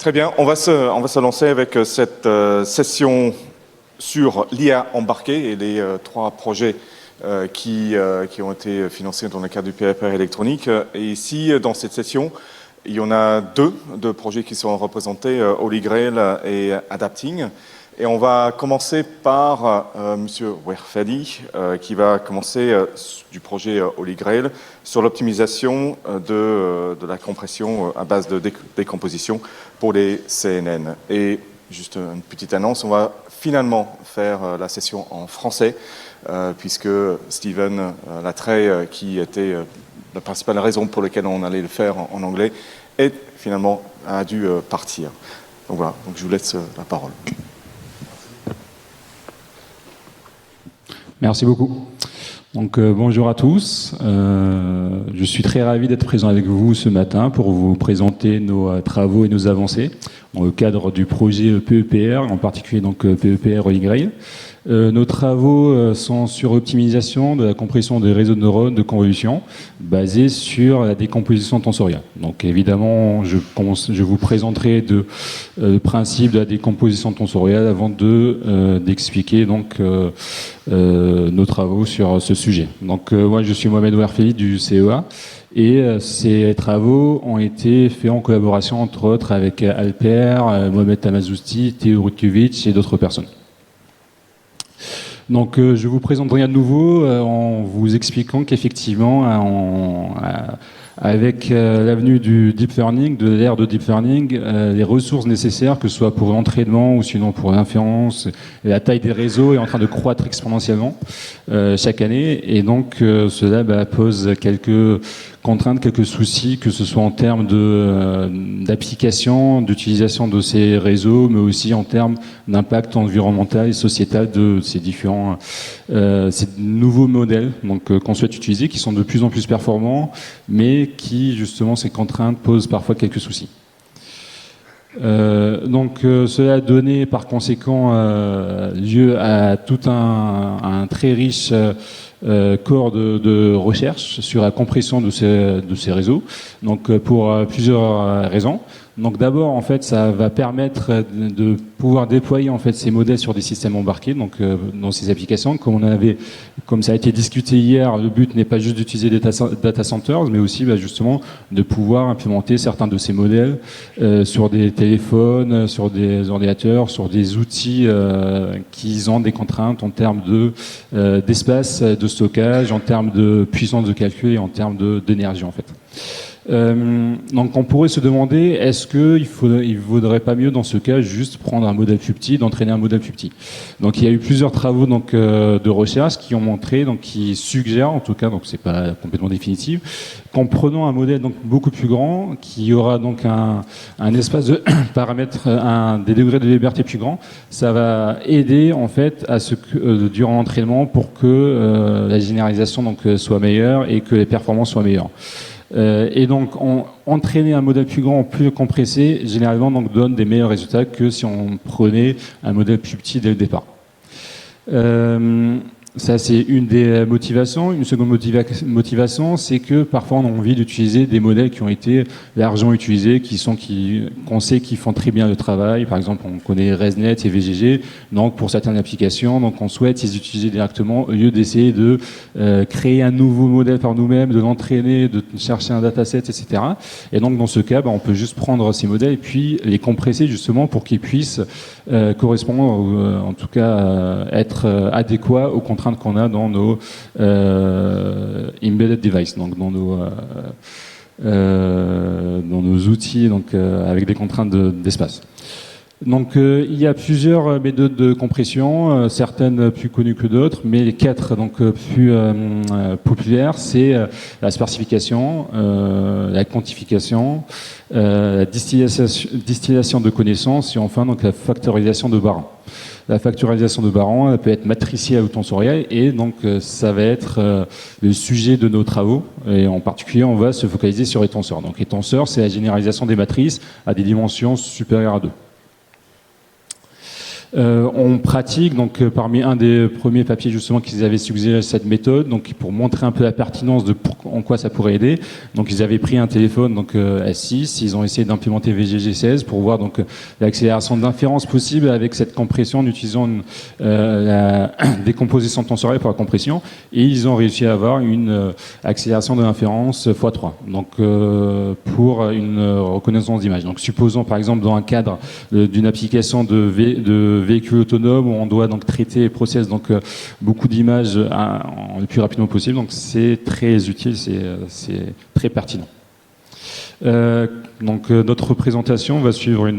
Très bien, on va se lancer avec cette session sur l'IA embarquée et les 3 projets qui ont été financés dans le cadre du PFR électronique. Et ici, dans cette session, il y en a deux projets qui sont représentés, Holy Grail et Adapting. Et on va commencer par Monsieur Werfeli, qui va commencer du projet Holy Grail sur l'optimisation de la compression à base de décomposition pour les CNN. Et juste une petite annonce, on va finalement faire la session en français, puisque Steven Latreille, qui était la principale raison pour laquelle on allait le faire en anglais, finalement a dû partir. Donc voilà, donc je vous laisse la parole. Merci beaucoup. Donc bonjour à tous. Je suis très ravi d'être présent avec vous ce matin pour vous présenter nos travaux et nos avancées dans le cadre du projet PEPR, en particulier donc PEPR Holy Grail. Nos travaux sont sur l'optimisation de la compression des réseaux de neurones de convolution basés sur la décomposition tensoriale. Donc évidemment, je vous présenterai le principe de la décomposition tensoriale avant d'expliquer donc nos travaux sur ce sujet. Donc moi, je suis Mohamed Werfeli du CEA. Et ces travaux ont été faits en collaboration, entre autres, avec Alper, Mohamed Tamazousti, Théo Rutkiewicz et d'autres personnes. Donc je vous présente rien de nouveau en vous expliquant qu'effectivement, avec l'avenue du deep learning, de l'ère de deep learning, les ressources nécessaires, que ce soit pour l'entraînement ou sinon pour l'inférence, la taille des réseaux est en train de croître exponentiellement chaque année. Et donc cela pose quelques contraintes, quelques soucis, que ce soit en termes d'application, d'utilisation de ces réseaux, mais aussi en termes d'impact environnemental et sociétal de ces différents ces nouveaux modèles qu'on souhaite utiliser, qui sont de plus en plus performants, mais qui, justement, ces contraintes posent parfois quelques soucis. Cela a donné par conséquent lieu à tout un très riche corps de recherche sur la compression de ces réseaux, donc pour plusieurs raisons. Donc d'abord, en fait, ça va permettre de pouvoir déployer en fait ces modèles sur des systèmes embarqués, donc dans ces applications. Comme ça a été discuté hier, le but n'est pas juste d'utiliser des data centers, mais aussi justement de pouvoir implémenter certains de ces modèles sur des téléphones, sur des ordinateurs, sur des outils qui ont des contraintes en termes d'espace, de stockage, en termes de puissance de calcul et en termes d'énergie en fait. Donc on pourrait se demander, est-ce qu'il vaudrait pas mieux dans ce cas juste prendre un modèle plus petit, d'entraîner un modèle plus petit. Donc il y a eu plusieurs travaux de recherche qui ont montré, qui suggèrent en tout cas, donc c'est pas complètement définitif, qu'en prenant un modèle donc beaucoup plus grand, qui aura donc un espace de paramètres, des degrés de liberté plus grands, ça va aider en fait à ce que durant l'entraînement pour que la généralisation soit meilleure et que les performances soient meilleures. Et donc, entraîner un modèle plus grand, plus compressé, généralement donne des meilleurs résultats que si on prenait un modèle plus petit dès le départ. Ça, c'est une des motivations. Une seconde motivation, c'est que parfois on a envie d'utiliser des modèles qui ont été largement utilisés, qu'on sait qui font très bien le travail. Par exemple, on connaît ResNet et VGG. Donc, pour certaines applications, on souhaite les utiliser directement au lieu d'essayer de créer un nouveau modèle par nous-mêmes, de l'entraîner, de chercher un dataset, etc. Et donc, dans ce cas, on peut juste prendre ces modèles et puis les compresser justement pour qu'ils puissent correspondre, ou en tout cas être adéquats aux contraintes qu'on a dans nos embedded devices, donc dans nos outils, avec des contraintes d'espace. Donc il y a plusieurs méthodes de compression, certaines plus connues que d'autres, mais les 4 plus populaires, c'est la sparsification, la quantification, la distillation de connaissances et enfin la factorisation de Baran. La factorisation de Baran, elle peut être matricielle ou tensorielle, et donc ça va être le sujet de nos travaux. Et en particulier, on va se focaliser sur les tenseurs. Donc les tenseurs, c'est la généralisation des matrices à des dimensions supérieures à 2. On pratique, donc parmi un des premiers papiers justement qu'ils avaient suggéré cette méthode, donc pour montrer un peu la pertinence de en quoi ça pourrait aider. Donc ils avaient pris un téléphone donc S6, ils ont essayé d'implémenter VGG16 pour voir donc l'accélération d'inférence possible avec cette compression en utilisant la décomposition tensorielle pour la compression, et ils ont réussi à avoir une accélération de l'inférence x3. Donc pour une reconnaissance d'image. Donc supposons par exemple dans un cadre d'une application de véhicules autonomes où on doit donc traiter et processer donc beaucoup d'images le plus rapidement possible. Donc c'est très utile, c'est très pertinent. Donc notre présentation va suivre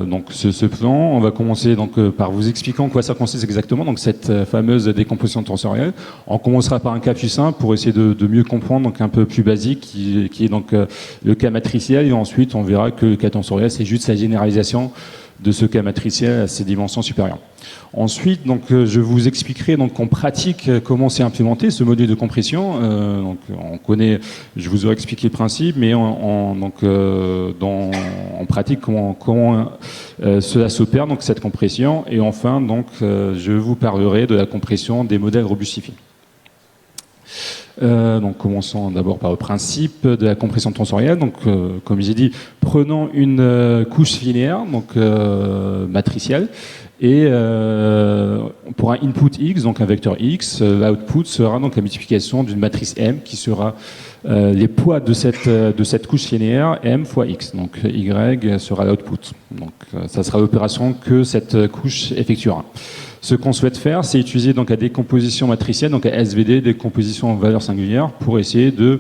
donc ce plan. On va commencer donc par vous expliquant en quoi ça consiste exactement, donc cette fameuse décomposition tensorielle. On commencera par un cas plus simple pour essayer de mieux comprendre, donc un peu plus basique, qui est donc le cas matriciel, et ensuite on verra que le cas tensoriel c'est juste sa généralisation de ce cas matriciel à ses dimensions supérieures. Ensuite, donc, je vous expliquerai donc en pratique comment c'est implémenté ce module de compression. Donc, on connaît, je vous aurais expliqué le principe, mais en pratique comment cela s'opère, donc cette compression. Et enfin, donc, je vous parlerai de la compression des modèles robustifiés. Donc commençons d'abord par le principe de la compression tensorielle. Donc comme j'ai dit, prenons une couche linéaire, donc matricielle, et pour un input x, donc un vecteur x, l'output sera donc la multiplication d'une matrice M qui sera les poids de cette couche linéaire M fois x. Donc y sera l'output. Donc ça sera l'opération que cette couche effectuera. Ce qu'on souhaite faire, c'est utiliser donc la décomposition matricielle, donc la SVD, décomposition en valeur singulière, pour essayer de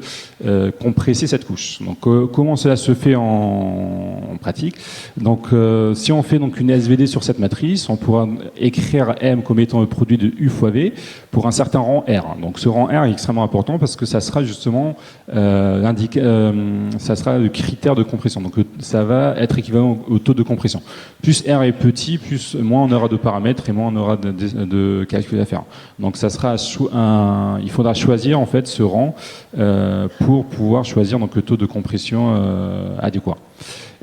compresser cette couche. Donc comment cela se fait en pratique? Donc si on fait donc une SVD sur cette matrice, on pourra écrire M comme étant le produit de U fois V pour un certain rang R. Donc ce rang R est extrêmement important parce que ça sera justement ça sera le critère de compression. Donc ça va être équivalent au taux de compression. Plus R est petit, moins on aura de paramètres et moins on aura de calcul à faire. Donc ça sera il faudra choisir en fait ce rang pour pouvoir choisir donc le taux de compression adéquat.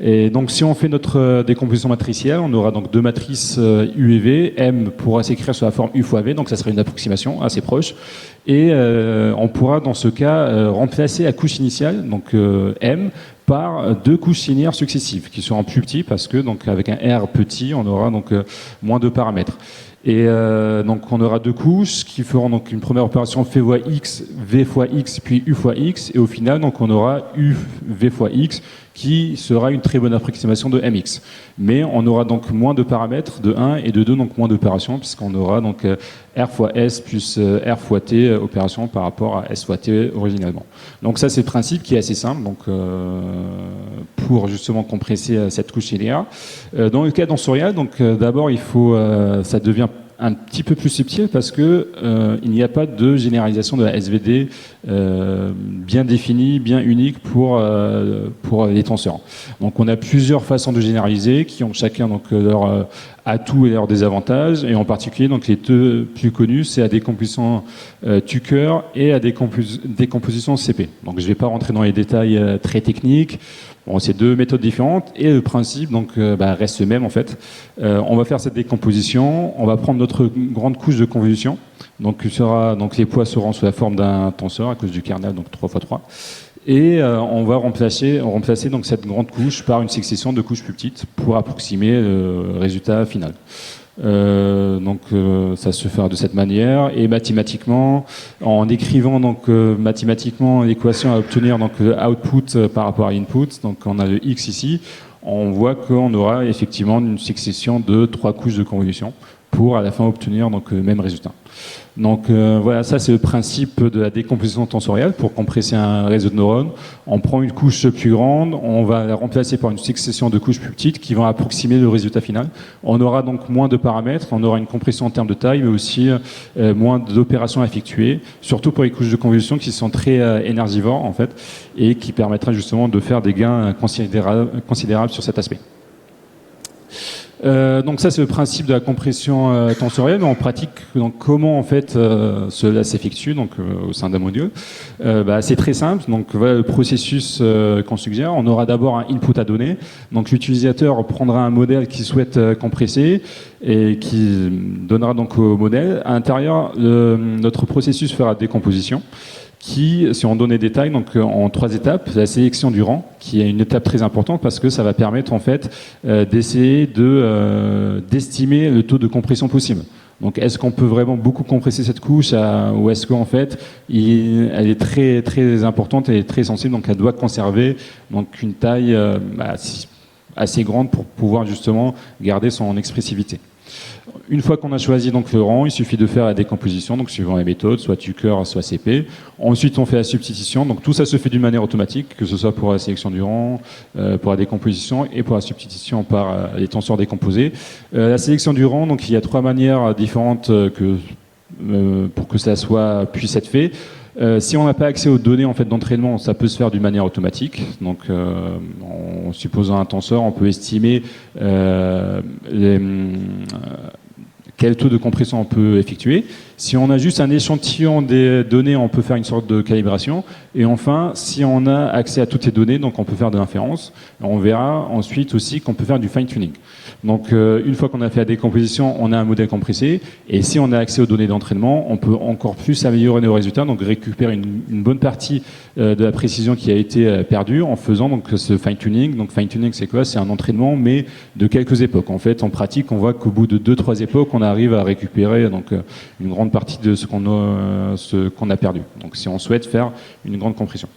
Et donc si on fait notre décomposition matricielle, on aura donc deux matrices U et V. M pourra s'écrire sous la forme U fois V, donc ça sera une approximation assez proche. Et on pourra dans ce cas remplacer la couche initiale, donc M, par deux couches linéaires successives qui seront plus petits parce que donc avec un R petit, on aura donc moins de paramètres. Et donc on aura deux couches qui feront donc une première opération V fois x, V fois x, puis U fois x, et au final donc on aura U V fois x qui sera une très bonne approximation de mx. Mais on aura donc moins de paramètres de 1 et de 2, donc moins d'opérations, puisqu'on aura donc R fois S plus R fois T opération par rapport à S fois T originalement. Donc ça c'est le principe qui est assez simple, donc pour justement compresser cette couche linéaire. Dans le cas tensoriel, donc d'abord il faut, ça devient un petit peu plus subtil parce que il n'y a pas de généralisation de la SVD bien définie, bien unique pour les tenseurs. Donc on a plusieurs façons de généraliser qui ont chacun donc leurs atouts et leurs désavantages, et en particulier donc les deux plus connus, c'est la décomposition Tucker et la décomposition CP. Donc je ne vais pas rentrer dans les détails très techniques. Bon, c'est deux méthodes différentes et le principe donc reste le même en fait. On va faire cette décomposition, on va prendre notre grande couche de convolution. Donc les poids seront sous la forme d'un tenseur à cause du kernel, donc 3x3. Et on va remplacer donc cette grande couche par une succession de couches plus petites pour approximer le résultat final. Ça se fera de cette manière, et mathématiquement, en écrivant donc mathématiquement l'équation à obtenir donc output par rapport à input, donc on a le x ici, on voit qu'on aura effectivement une succession de 3 couches de convolution pour à la fin obtenir donc le même résultat. Donc voilà, ça c'est le principe de la décomposition tensorielle. Pour compresser un réseau de neurones, on prend une couche plus grande, on va la remplacer par une succession de couches plus petites qui vont approximer le résultat final. On aura donc moins de paramètres, on aura une compression en termes de taille, mais aussi moins d'opérations à effectuer, surtout pour les couches de convolution qui sont très énergivores en fait, et qui permettraient justement de faire des gains considérables sur cet aspect. Donc ça, c'est le principe de la compression tensorielle. Mais en pratique, donc comment en fait cela s'effectue donc au sein d'un module? C'est très simple. Donc voilà le processus qu'on suggère. On aura d'abord un input à donner. Donc l'utilisateur prendra un modèle qu'il souhaite compresser et qui donnera donc au modèle. À l'intérieur, notre processus fera décomposition, qui, si on donne des détails, donc en 3 étapes, la sélection du rang, qui est une étape très importante parce que ça va permettre en fait d'essayer d'estimer le taux de compression possible. Donc, est-ce qu'on peut vraiment beaucoup compresser cette couche ou est-ce qu'en fait, elle est très très importante et très sensible, donc elle doit conserver donc une taille assez grande pour pouvoir justement garder son expressivité. Une fois qu'on a choisi donc le rang, il suffit de faire la décomposition, donc suivant les méthodes, soit Tucker, soit CP. Ensuite, on fait la substitution. Donc tout ça se fait d'une manière automatique, que ce soit pour la sélection du rang, pour la décomposition et pour la substitution par les tenseurs décomposés. La sélection du rang, donc il y a 3 manières différentes pour que ça puisse être fait. Si on n'a pas accès aux données en fait d'entraînement, ça peut se faire d'une manière automatique. Donc, en supposant un tenseur, on peut estimer quel taux de compression on peut effectuer. Si on a juste un échantillon des données, on peut faire une sorte de calibration. Et enfin, si on a accès à toutes les données, donc on peut faire de l'inférence. On verra ensuite aussi qu'on peut faire du fine-tuning. Donc, une fois qu'on a fait la décomposition, on a un modèle compressé. Et si on a accès aux données d'entraînement, on peut encore plus améliorer nos résultats, donc récupérer une bonne partie de la précision qui a été perdue en faisant donc ce fine-tuning. Donc, fine-tuning, c'est quoi? C'est un entraînement, mais de quelques époques. En fait, en pratique, on voit qu'au bout de 2-3 époques, on arrive à récupérer donc une grande partie de ce qu'on a perdu. Donc, si on souhaite faire une grande compression.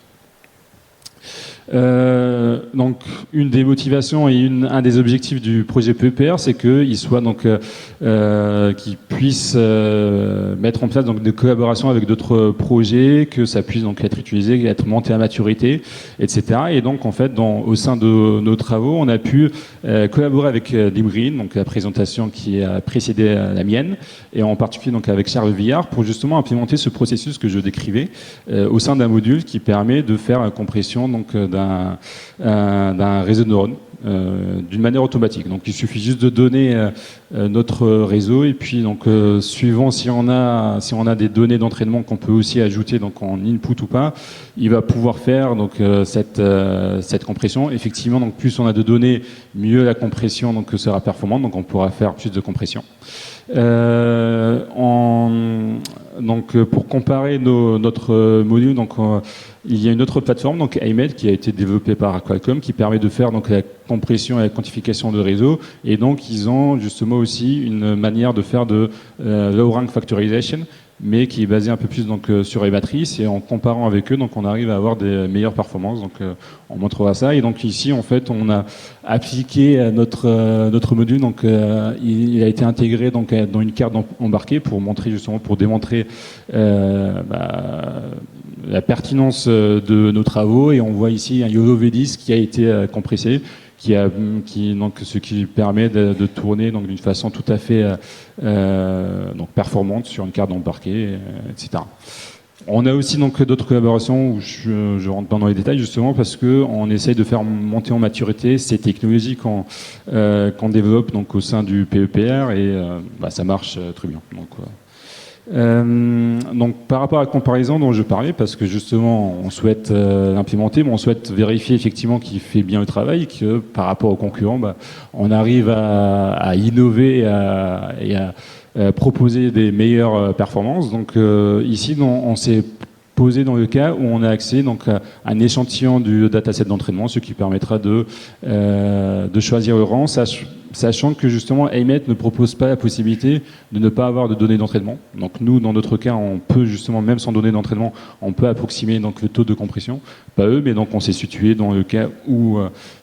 Donc, une des motivations et un des objectifs du projet PEPR, c'est qu'il soit donc qu'il puisse mettre en place donc des collaborations avec d'autres projets, que ça puisse donc être utilisé, être monté à maturité, etc. Et donc en fait, au sein de nos travaux, on a pu collaborer avec Limgreen, donc la présentation qui a précédé la mienne, et en particulier donc avec Charles Villard, pour justement implémenter ce processus que je décrivais au sein d'un module qui permet de faire la compression donc d'un réseau de neurones d'une manière automatique. Donc il suffit juste de donner notre réseau et puis donc suivant si on a des données d'entraînement qu'on peut aussi ajouter donc en input ou pas, il va pouvoir faire donc cette compression. Effectivement, donc plus on a de données, mieux la compression donc sera performante, donc on pourra faire plus de compression. Donc pour comparer notre module, donc il y a une autre plateforme, donc AIMED, qui a été développée par Qualcomm, qui permet de faire donc la compression et la quantification de réseau. Et donc ils ont justement aussi une manière de faire de low rank factorization, mais qui est basée un peu plus donc sur les matrices. Et en comparant avec eux, donc on arrive à avoir des meilleures performances. Donc on montrera ça. Et donc ici, en fait, on a appliqué notre module. Donc il a été intégré donc dans une carte embarquée pour démontrer la pertinence de nos travaux. Et on voit ici un YOLO V10 qui a été compressé, donc ce qui permet de tourner donc d'une façon tout à fait donc performante sur une carte embarquée, etc. On a aussi donc d'autres collaborations où je rentre pas dans les détails justement parce que on essaye de faire monter en maturité ces technologies qu'on développe donc au sein du PEPR et ça marche très bien. Donc par rapport à la comparaison dont je parlais, parce que justement on souhaite l'implémenter, mais on souhaite vérifier effectivement qu'il fait bien le travail, que par rapport aux concurrents, on arrive à innover et à proposer des meilleures performances. Donc ici on s'est posé dans le cas où on a accès donc à un échantillon du dataset d'entraînement, ce qui permettra de choisir le rang, sachant que justement AIMED ne propose pas la possibilité de ne pas avoir de données d'entraînement. Donc nous, dans notre cas, on peut justement, même sans données d'entraînement, on peut approximer donc le taux de compression. Pas eux, mais donc on s'est situé dans le cas où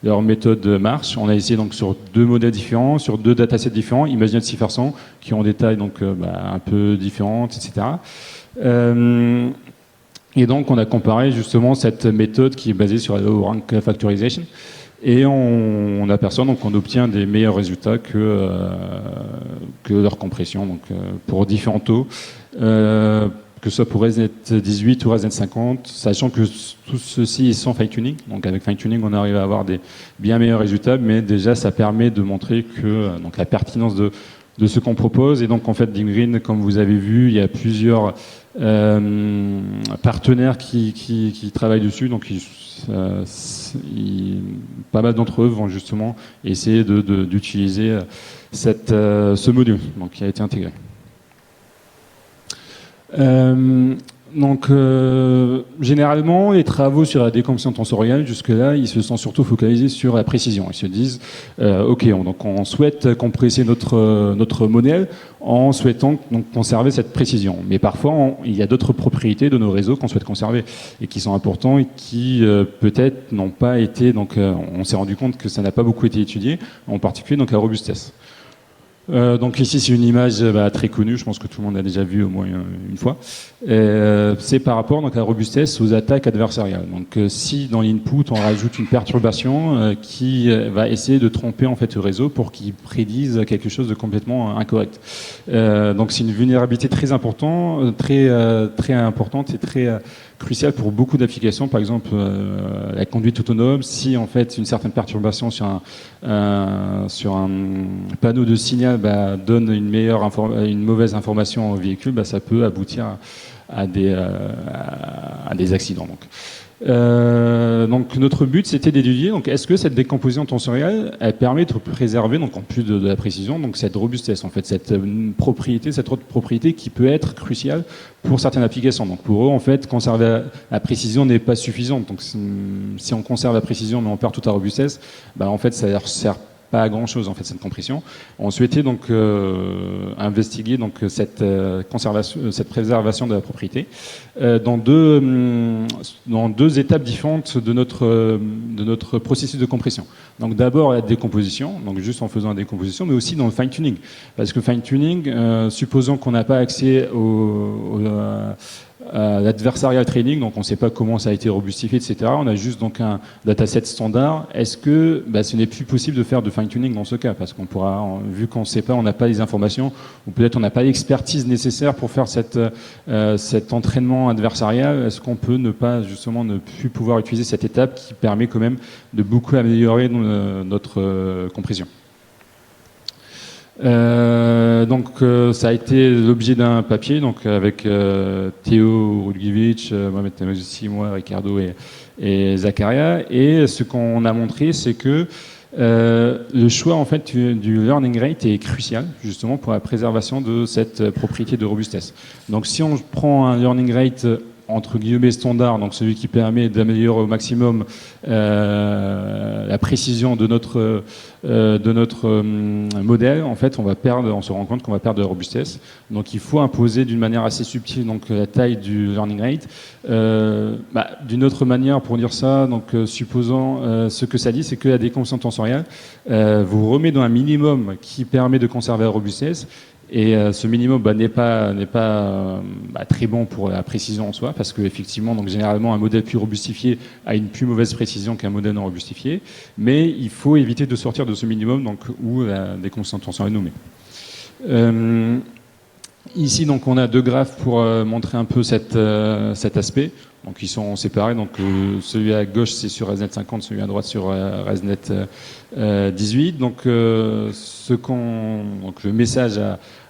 leur méthode marche. On a essayé donc sur 2 modèles différents, sur 2 datasets différents, Imaginal C400, qui ont des tailles donc un peu différentes, etc. Et donc on a comparé justement cette méthode qui est basée sur la low rank factorization. Et on aperçoit donc qu'on obtient des meilleurs résultats que leur compression, donc pour différents taux. que ce soit pour ResNet 18 ou ResNet 50, sachant que tout ceci est sans fine-tuning. Donc avec fine-tuning, on arrive à avoir des bien meilleurs résultats, mais déjà ça permet de montrer que donc la pertinence de ce qu'on propose. Et donc en fait, DeepGreen, comme vous avez vu, il y a plusieurs partenaires qui travaillent dessus. Donc pas mal d'entre eux vont justement essayer d'utiliser ce module donc, qui a été intégré. Généralement, les travaux sur la décomposition tensoriale, jusque-là, ils se sont surtout focalisés sur la précision. Ils se disent, OK, on souhaite compresser notre modèle en souhaitant donc, conserver cette précision. Mais parfois, il y a d'autres propriétés de nos réseaux qu'on souhaite conserver et qui sont importants et qui, peut-être, n'ont pas été... Donc, on s'est rendu compte que ça n'a pas beaucoup été étudié, en particulier donc, la robustesse. Donc ici c'est une image très connue, je pense que tout le monde a déjà vu au moins une fois. C'est par rapport donc à la robustesse aux attaques adversariales. Donc si dans l'input on rajoute une perturbation qui va essayer de tromper en fait le réseau pour qu'il prédise quelque chose de complètement incorrect. Donc c'est une vulnérabilité très importante, très importante et très crucial pour beaucoup d'applications, par exemple la conduite autonome. Si en fait une certaine perturbation sur un panneau de signal donne une mauvaise information au véhicule, ça peut aboutir à des accidents. Donc notre but c'était d'étudier donc est-ce que cette décomposition tensorielle elle permet de préserver donc en plus de la précision donc cette robustesse en fait cette autre propriété qui peut être cruciale pour certaines applications. Donc pour eux en fait conserver la précision n'est pas suffisante. Donc si on conserve la précision mais on perd toute la robustesse, en fait ça leur sert pas à grand chose en fait cette compression. On souhaitait donc investiguer donc cette préservation de la propriété dans deux étapes différentes de notre processus de compression. Donc d'abord la décomposition, donc juste en faisant la décomposition, mais aussi dans le fine tuning, parce que fine tuning, supposons qu'on n'a pas accès l'adversarial training, donc on ne sait pas comment ça a été robustifié, etc. On a juste donc un dataset standard. Est-ce que ce n'est plus possible de faire de fine-tuning dans ce cas? Parce qu'on pourra, vu qu'on ne sait pas, on n'a pas les informations, ou peut-être on n'a pas l'expertise nécessaire pour faire cet entraînement adversarial. Est-ce qu'on peut ne plus pouvoir utiliser cette étape qui permet quand même de beaucoup améliorer notre compression? Ça a été l'objet d'un papier donc avec Théo Rudkiewicz, Mohamed Tamazouzi, moi, Ricardo et Zakaria. Et ce qu'on a montré, c'est que le choix en fait du learning rate est crucial justement pour la préservation de cette propriété de robustesse. Donc si on prend un learning rate entre guillemets standard, donc celui qui permet d'améliorer au maximum la précision de notre modèle, en fait, on se rend compte qu'on va perdre de la robustesse. Donc, il faut imposer d'une manière assez subtile donc la taille du learning rate. D'une autre manière, pour dire ça, donc supposons ce que ça dit, c'est que la décomposition tensoriale vous remet dans un minimum qui permet de conserver la robustesse. Et ce minimum n'est pas très bon pour la précision en soi, parce qu'effectivement, donc généralement, un modèle plus robustifié a une plus mauvaise précision qu'un modèle non robustifié. Mais il faut éviter de sortir de ce minimum, donc où la décomposition tensorielle nous met. Ici, donc, on a deux graphes pour montrer un peu cet aspect. Donc, ils sont séparés. Donc, celui à gauche, c'est sur ResNet 50, celui à droite sur ResNet 18. Donc, le message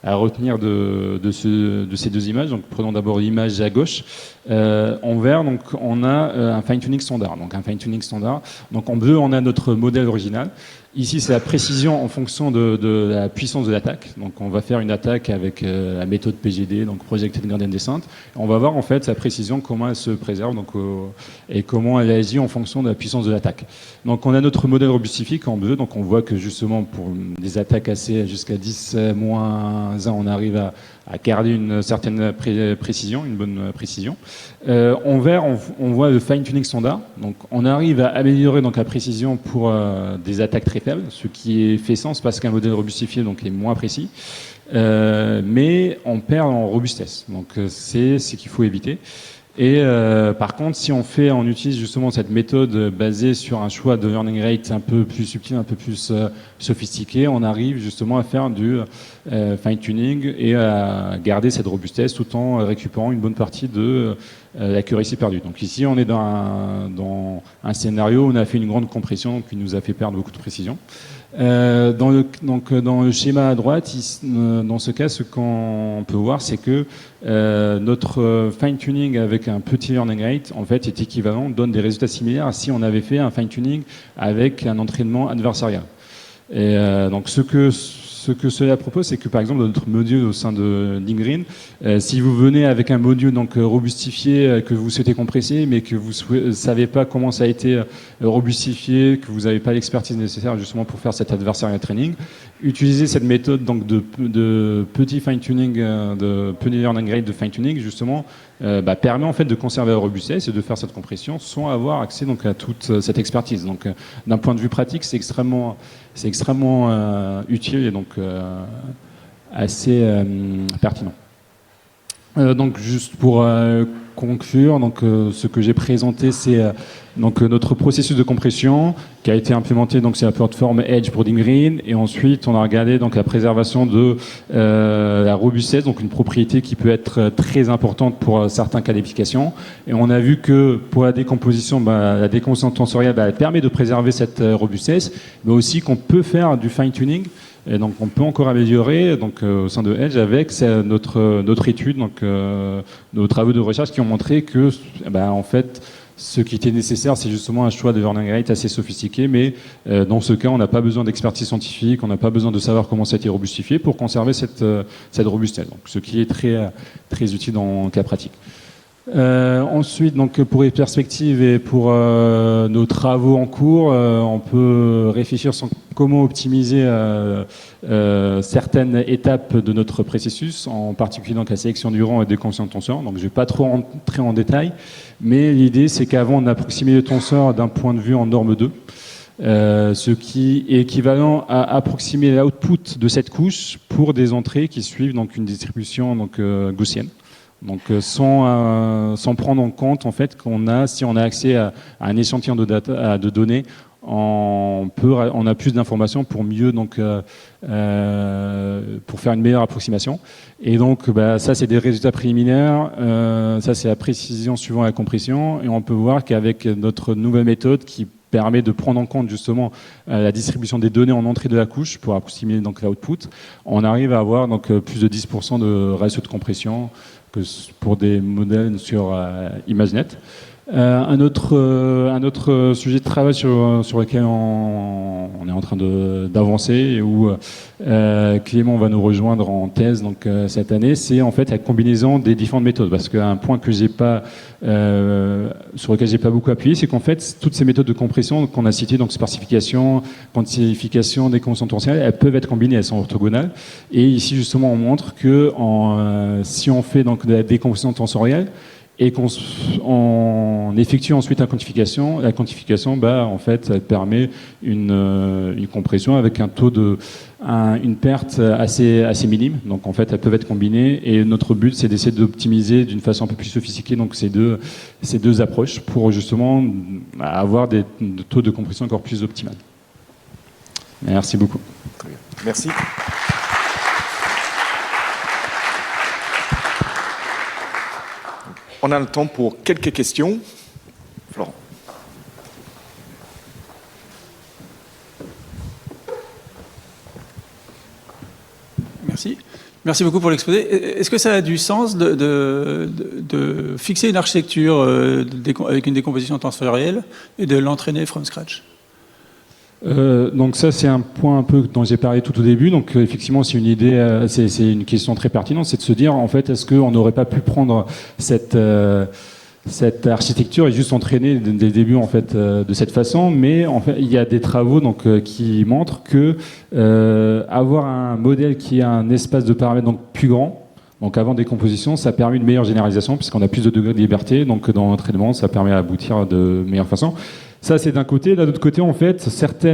à retenir de ces deux images. Donc, prenons d'abord l'image à gauche. En vert, donc, on a un fine-tuning standard. Donc, un fine-tuning standard. Donc, en bleu, on a notre modèle original. Ici, c'est la précision en fonction de la puissance de l'attaque. Donc, on va faire une attaque avec la méthode PGD, donc Projected Gradient Descent. On va voir en fait sa précision, comment elle se préserve, donc, et comment elle agit en fonction de la puissance de l'attaque. Donc, on a notre modèle robustifié en bleu. Donc, on voit que justement pour des attaques assez jusqu'à 10-1, on arrive à garder une certaine précision, une bonne précision. En vert, on voit le fine-tuning standard. Donc, on arrive à améliorer donc la précision pour des attaques très faibles, ce qui fait sens parce qu'un modèle robustifié donc est moins précis, mais on perd en robustesse. Donc, c'est ce qu'il faut éviter. Et par contre, si on utilise justement cette méthode basée sur un choix de learning rate un peu plus subtil, un peu plus sophistiqué, on arrive justement à faire du fine-tuning et à garder cette robustesse tout en récupérant une bonne partie de l'accuracy perdue. Donc ici, on est dans un scénario où on a fait une grande compression qui nous a fait perdre beaucoup de précision. Dans le schéma à droite, dans ce cas, ce qu'on peut voir, c'est que notre fine-tuning avec un petit learning rate, en fait, est équivalent, donne des résultats similaires à si on avait fait un fine-tuning avec un entraînement adversarial. Et donc, ce que cela propose, c'est que par exemple, dans notre module au sein de Green, si vous venez avec un module donc robustifié que vous souhaitez compresser, mais que vous ne savez pas comment ça a été robustifié, que vous n'avez pas l'expertise nécessaire justement pour faire cet adversarial training, utilisez cette méthode donc de petit fine-tuning, de petit learning rate de fine-tuning, justement, permet en fait de conserver la robustesse et de faire cette compression sans avoir accès donc à toute cette expertise. Donc, d'un point de vue pratique, c'est extrêmement utile et donc assez pertinent. Donc juste pour conclure, donc ce que j'ai présenté, c'est donc notre processus de compression qui a été implémenté, donc c'est la plateforme Edge pour Green, et ensuite on a regardé donc la préservation de la robustesse, donc une propriété qui peut être très importante pour certains cas d'application, et on a vu que pour la décomposition tensorielle, elle permet de préserver cette robustesse, mais aussi qu'on peut faire du fine-tuning. Et donc on peut encore améliorer donc, au sein de Edge avec notre étude, donc, nos travaux de recherche qui ont montré que en fait, ce qui était nécessaire, c'est justement un choix de learning rate assez sophistiqué, mais dans ce cas, on n'a pas besoin d'expertise scientifique, on n'a pas besoin de savoir comment ça a été robustifié pour conserver cette robustesse, donc, ce qui est très, très utile dans le cas pratique. Ensuite, donc, pour les perspectives et pour nos travaux en cours, on peut réfléchir sur comment optimiser certaines étapes de notre processus, en particulier donc, la sélection du rang et des décomposition de tenseurs. Donc, je ne vais pas trop rentrer en détail, mais l'idée, c'est qu'avant, on approximait le tenseur d'un point de vue en norme 2. Ce qui est équivalent à approximer l'output de cette couche pour des entrées qui suivent donc, une distribution donc, gaussienne. Donc sans prendre en compte en fait si on a accès à un échantillon de données, on a plus d'informations pour mieux donc pour faire une meilleure approximation. Et donc ça c'est des résultats préliminaires, ça c'est la précision suivant la compression, et on peut voir qu'avec notre nouvelle méthode qui permet de prendre en compte justement la distribution des données en entrée de la couche pour approximer donc l'output, on arrive à avoir donc plus de 10% de ratio de compression que pour des modèles sur ImageNet. Un autre sujet de travail sur lequel on est en train d'avancer et où Clément va nous rejoindre en thèse donc, cette année, c'est en fait la combinaison des différentes méthodes. Parce qu'un point que sur lequel j'ai pas beaucoup appuyé, c'est qu'en fait toutes ces méthodes de compression qu'on a citées, donc sparsification, quantification, décomposition tensorielle, elles peuvent être combinées, elles sont orthogonales. Et ici justement on montre que si on fait donc de la décomposition tensorielle et qu'on effectue ensuite la quantification en fait, elle permet une compression avec un taux une perte assez minime. Donc, en fait, elles peuvent être combinées. Et notre but, c'est d'essayer d'optimiser d'une façon un peu plus sophistiquée donc ces deux approches pour justement avoir des taux de compression encore plus optimales. Merci beaucoup. Très bien. Merci. On a le temps pour quelques questions. Florent. Merci. Merci beaucoup pour l'exposé. Est-ce que ça a du sens de fixer une architecture avec une décomposition tensorielle et de l'entraîner from scratch ? Donc ça c'est un point un peu dont j'ai parlé tout au début. Donc effectivement c'est une idée, c'est une question très pertinente, c'est de se dire en fait est-ce qu'on n'aurait pas pu prendre cette architecture et juste entraîner dès le début en fait de cette façon. Mais en fait il y a des travaux donc qui montrent que avoir un modèle qui a un espace de paramètres donc plus grand. Donc avant décomposition, ça permet une meilleure généralisation puisqu'on a plus de degrés de liberté. Donc dans l'entraînement, ça permet d'aboutir de meilleure façon. Ça, c'est d'un côté. D'un autre côté, en fait, cette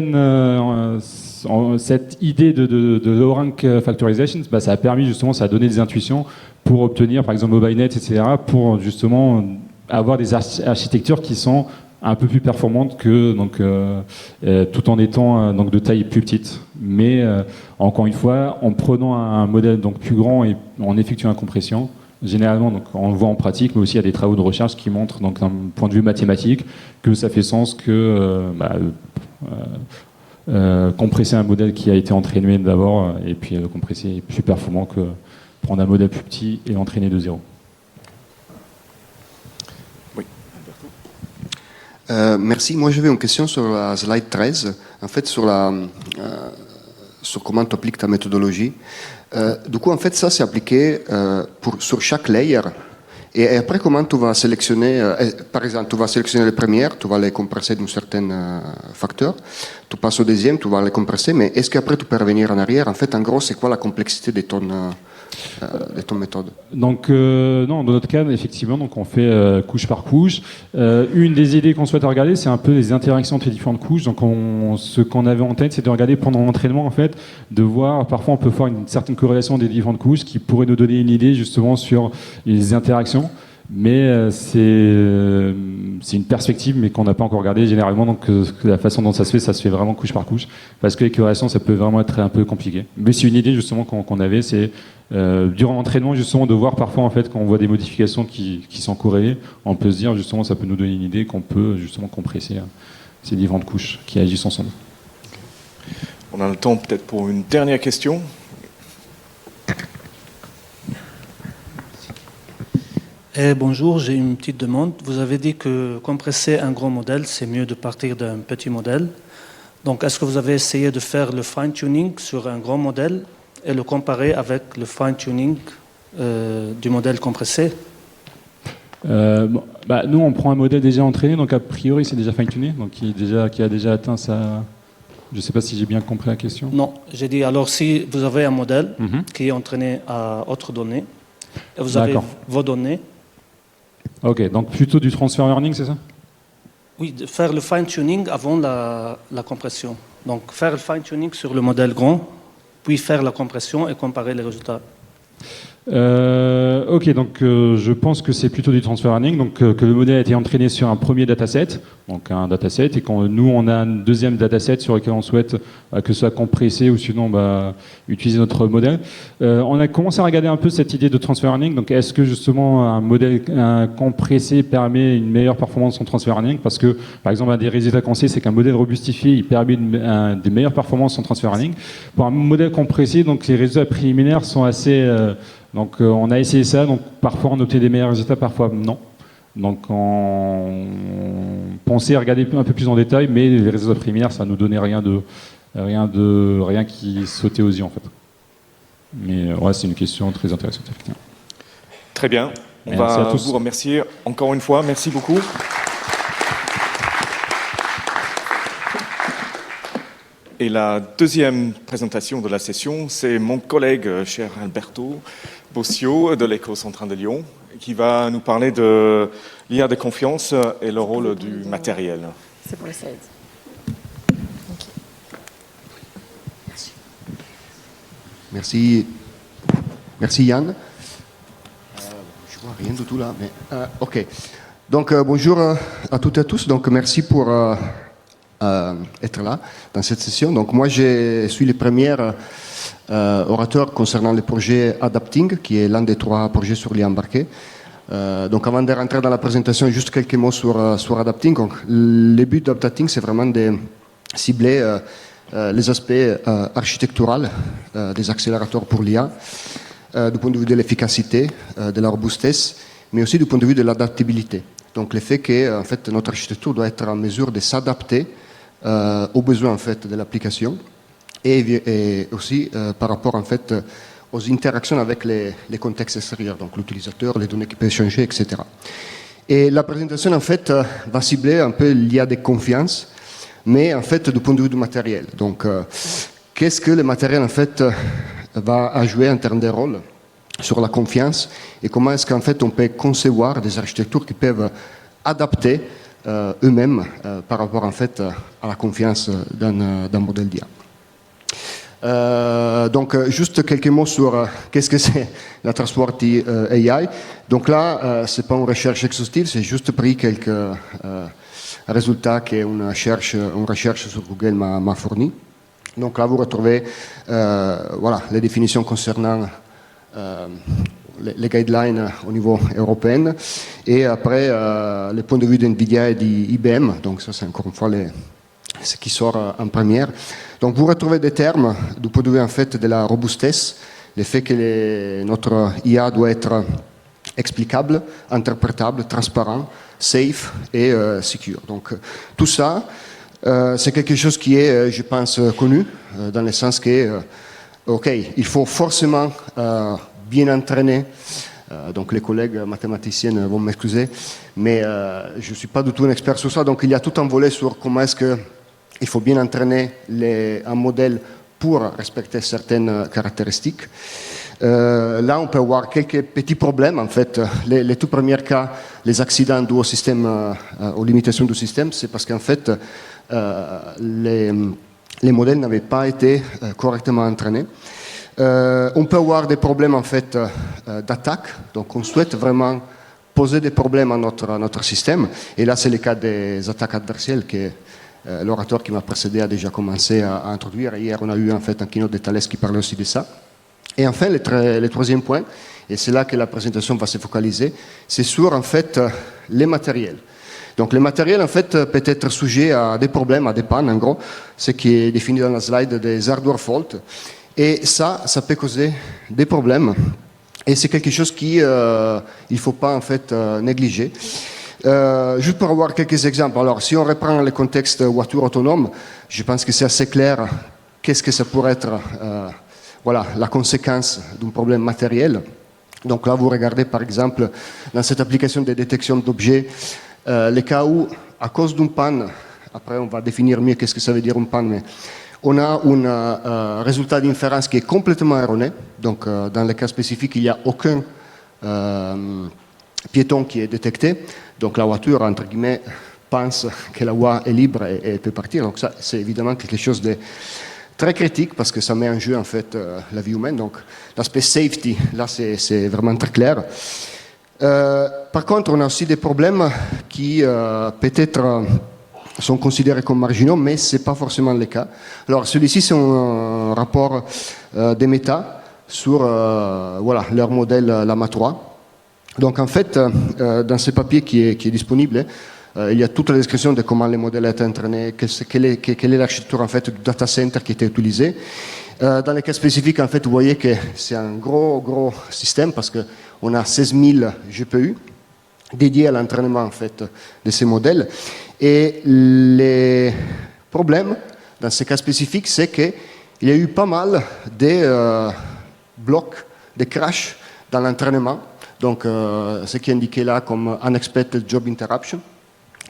idée de low rank factorization, ça a permis justement, ça a donné des intuitions pour obtenir, par exemple, MobileNet, etc., pour justement avoir des architectures qui sont un peu plus performantes que donc tout en étant donc de taille plus petite, mais encore une fois en prenant un modèle donc plus grand et en effectuant la compression. Généralement, donc, on le voit en pratique, mais aussi il y a des travaux de recherche qui montrent, donc, d'un point de vue mathématique, que ça fait sens que compresser un modèle qui a été entraîné d'abord, et puis le compresser est plus performant que prendre un modèle plus petit et l'entraîner de zéro. Oui. Merci. Moi, j'avais une question sur la slide 13, en fait, sur comment tu appliques ta méthodologie. Du coup, en fait, ça, c'est appliqué sur chaque layer. Et après, comment tu vas sélectionner, par exemple, tu vas sélectionner les premières, tu vas les compresser d'un certain facteur, tu passes au deuxième, tu vas les compresser, mais est-ce qu'après, tu peux revenir en arrière? En fait, en gros, c'est quoi la complexité de ton méthode? Donc, non, dans notre cas, effectivement, donc on fait couche par couche. Une des idées qu'on souhaite regarder, c'est un peu les interactions entre les différentes couches. Donc, ce qu'on avait en tête, c'est de regarder pendant l'entraînement, en fait, de voir, parfois on peut faire une certaine corrélation des différentes couches qui pourrait nous donner une idée justement sur les interactions. Mais c'est une perspective, mais qu'on n'a pas encore regardé généralement. Donc la façon dont ça se fait vraiment couche par couche, parce que les corrélations, ça peut vraiment être un peu compliqué. Mais c'est une idée justement qu'on avait, c'est durant l'entraînement justement de voir parfois en fait quand on voit des modifications qui sont corrélées, on peut se dire justement ça peut nous donner une idée qu'on peut justement compresser ces différentes couches qui agissent ensemble. On a le temps peut-être pour une dernière question. Bonjour, j'ai une petite demande. Vous avez dit que compresser un gros modèle, c'est mieux de partir d'un petit modèle. Donc, est-ce que vous avez essayé de faire le fine-tuning sur un grand modèle et le comparer avec le fine-tuning du modèle compressé? Nous, on prend un modèle déjà entraîné, donc a priori, c'est déjà fine-tuné, donc qui a déjà atteint sa... Je ne sais pas si j'ai bien compris la question. Non, j'ai dit, alors si vous avez un modèle qui est entraîné à autre donnée, et vous avez vos données... Ok, donc plutôt du transfer learning, c'est ça? Oui, de faire le fine-tuning avant la compression. Donc faire le fine-tuning sur le modèle grand, puis faire la compression et comparer les résultats. Ok, donc je pense que c'est plutôt du transfer learning, donc que le modèle a été entraîné sur un premier dataset, donc un dataset, et quand nous on a un deuxième dataset sur lequel on souhaite que ce soit compressé ou sinon utiliser notre modèle. On a commencé à regarder un peu cette idée de transfer learning, donc est-ce que justement un modèle compressé permet une meilleure performance en transfer learning, parce que par exemple un des résultats qu'on sait c'est qu'un modèle robustifié il permet des meilleures performances en transfer learning. Pour un modèle compressé, donc les résultats préliminaires sont assez... Donc on a essayé ça, donc parfois on obtient des meilleurs résultats, parfois non. Donc on pensait regarder un peu plus en détail, mais les résultats préliminaires, ça nous donnait rien qui sautait aux yeux en fait. Mais ouais, c'est une question très intéressante effectivement. Très bien, on va vous remercier encore une fois, merci beaucoup. Et la deuxième présentation de la session, c'est mon collègue, cher Alberto Bossio, de l'Éco-Central de Lyon, qui va nous parler de l'IA de confiance et le rôle du matériel. C'est pour les slides. Okay. Merci. Merci Yann. Je vois rien du tout là, mais ok. Donc bonjour à toutes et à tous. Donc merci pour être là dans cette session. Donc moi je suis le premier orateur concernant le projet Adapting, qui est l'un des 3 projets sur l'IA embarqué. Donc avant de rentrer dans la présentation, juste quelques mots sur Adapting. Donc, le but d'Adapting, c'est vraiment de cibler les aspects architecturaux des accélérateurs pour l'IA, du point de vue de l'efficacité, de la robustesse, mais aussi du point de vue de l'adaptabilité. Donc le fait que en fait, notre architecture doit être en mesure de s'adapter aux besoins en fait, de l'application et aussi par rapport en fait, aux interactions avec les contextes extérieurs, donc l'utilisateur, les données qui peuvent changer, etc. Et la présentation en fait va cibler un peu l'IA de confiance, mais en fait du point de vue du matériel. Donc qu'est-ce que le matériel en fait va jouer en termes de rôle sur la confiance et comment est-ce qu'en fait on peut concevoir des architectures qui peuvent adapter eux-mêmes par rapport en fait à la confiance d'un modèle d'IA. Donc, juste quelques mots sur qu'est-ce que c'est la Trustworthy AI. Donc là, c'est pas une recherche exhaustive, c'est juste pris quelques résultats qu'une recherche sur Google m'a fourni. Donc là, vous retrouvez voilà, les définitions concernant les guidelines au niveau européen, et après les points de vue d'NVIDIA et d'IBM. Donc ça, c'est encore une fois ce qui sort en première. Donc vous retrouvez des termes du point de vue en fait de la robustesse, le fait que notre IA doit être explicable, interprétable, transparent, safe et secure. Donc tout ça, c'est quelque chose qui est, je pense, connu, dans le sens que, ok, il faut forcément bien entraîner. Donc les collègues mathématiciennes vont m'excuser, mais je ne suis pas du tout un expert sur ça. Donc il y a tout un volet sur comment est-ce qu'il faut bien entraîner un modèle pour respecter certaines caractéristiques. Là, on peut avoir quelques petits problèmes. En fait, les tout premiers cas, les accidents dus au système, aux limitations du système, c'est parce qu'en fait, les modèles n'avaient pas été correctement entraînés. On peut avoir des problèmes en fait d'attaque. Donc, on souhaite vraiment poser des problèmes à notre système. Et là, c'est le cas des attaques adversaires que l'orateur qui m'a précédé a déjà commencé à introduire. Hier, on a eu en fait un keynote de Thales qui parlait aussi de ça. Et enfin, le troisième point, et c'est là que la présentation va se focaliser, c'est sur en fait les matériels. Donc les matériels en fait peut être sujet à des problèmes, à des pannes en gros, ce qui est défini dans la slide des hardware faults. Et ça peut causer des problèmes. Et c'est quelque chose qu'il ne faut pas en fait négliger. Juste pour avoir quelques exemples. Alors si on reprend le contexte voiture autonome, je pense que c'est assez clair qu'est-ce que ça pourrait être. Voilà, la conséquence d'un problème matériel. Donc là, vous regardez par exemple dans cette application de détection d'objets, les cas où, à cause d'une panne, après on va définir mieux qu'est-ce que ça veut dire une panne, mais on a un résultat d'inférence qui est complètement erroné. Donc dans le cas spécifique, il n'y a aucun piéton qui est détecté. Donc la voiture, entre guillemets, pense que la voie est libre et peut partir. Donc ça, c'est évidemment quelque chose de très critique parce que ça met en jeu en fait la vie humaine. Donc l'aspect safety, là c'est vraiment très clair. Par contre, on a aussi des problèmes qui peut-être sont considérés comme marginaux, mais ce n'est pas forcément le cas. Alors celui-ci, c'est un rapport des Meta sur voilà, leur modèle Llama 3. Donc en fait, dans ce papier qui est disponible, il y a toute la description de comment les modèles étaient entraînés, quelle est l'architecture en fait du data center qui était utilisé. Dans les cas spécifiques, en fait, vous voyez que c'est un gros système parce qu'on a 16 000 GPU dédiés à l'entraînement en fait de ces modèles. Et les problèmes dans ces cas spécifiques, c'est qu'il y a eu pas mal de blocs, de crashs dans l'entraînement. Donc, ce qui est indiqué là comme unexpected job interruption.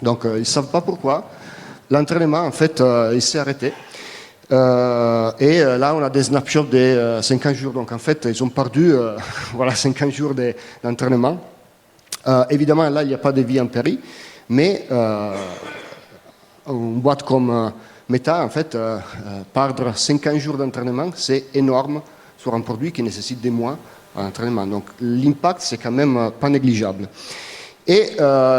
Donc, ils ne savent pas pourquoi. L'entraînement, en fait, il s'est arrêté. Et là, on a des snapshots de 50 jours. Donc, en fait, ils ont perdu voilà, 50 jours d'entraînement. Évidemment, là, il n'y a pas de vie en péril. Mais une boîte comme Meta, en fait, perdre 50 jours d'entraînement, c'est énorme sur un produit qui nécessite des mois d'entraînement. Donc, l'impact, c'est quand même pas négligeable. Et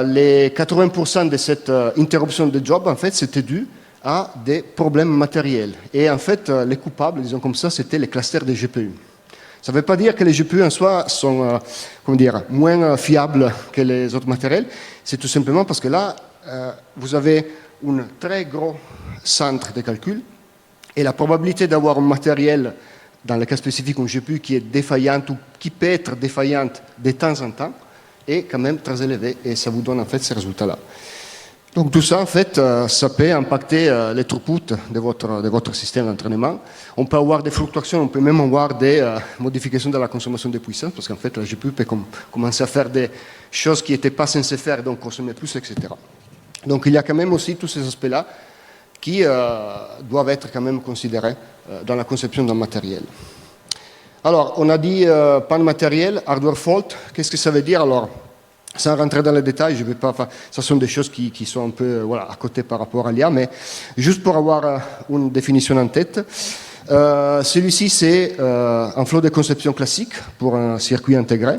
les 80% de cette interruption de job, en fait, c'était dû à des problèmes matériels. Et en fait, les coupables, disons comme ça, c'était les clusters des GPU. Ça ne veut pas dire que les GPU en soi sont comment dire, moins fiables que les autres matériels. C'est tout simplement parce que là, vous avez un très gros centre de calcul et la probabilité d'avoir un matériel, dans le cas spécifique, un GPU qui est défaillante ou qui peut être défaillante de temps en temps, est quand même très élevé et ça vous donne en fait ces résultats-là. Donc tout ça, en fait, ça peut impacter les throughput de votre système d'entraînement. On peut avoir des fluctuations, on peut même avoir des modifications de la consommation de puissance, parce qu'en fait, la GPU peut commencer à faire des choses qui n'étaient pas censées faire, donc consommer plus, etc. Donc il y a quand même aussi tous ces aspects-là qui doivent être quand même considérés dans la conception d'un matériel. Alors, on a dit panne matériel, hardware fault. Qu'est-ce que ça veut dire? Alors, sans rentrer dans les détails, je vais pas. Ça sont des choses qui sont un peu voilà, à côté par rapport à l'IA, mais juste pour avoir une définition en tête. Celui-ci, c'est un flot de conception classique pour un circuit intégré.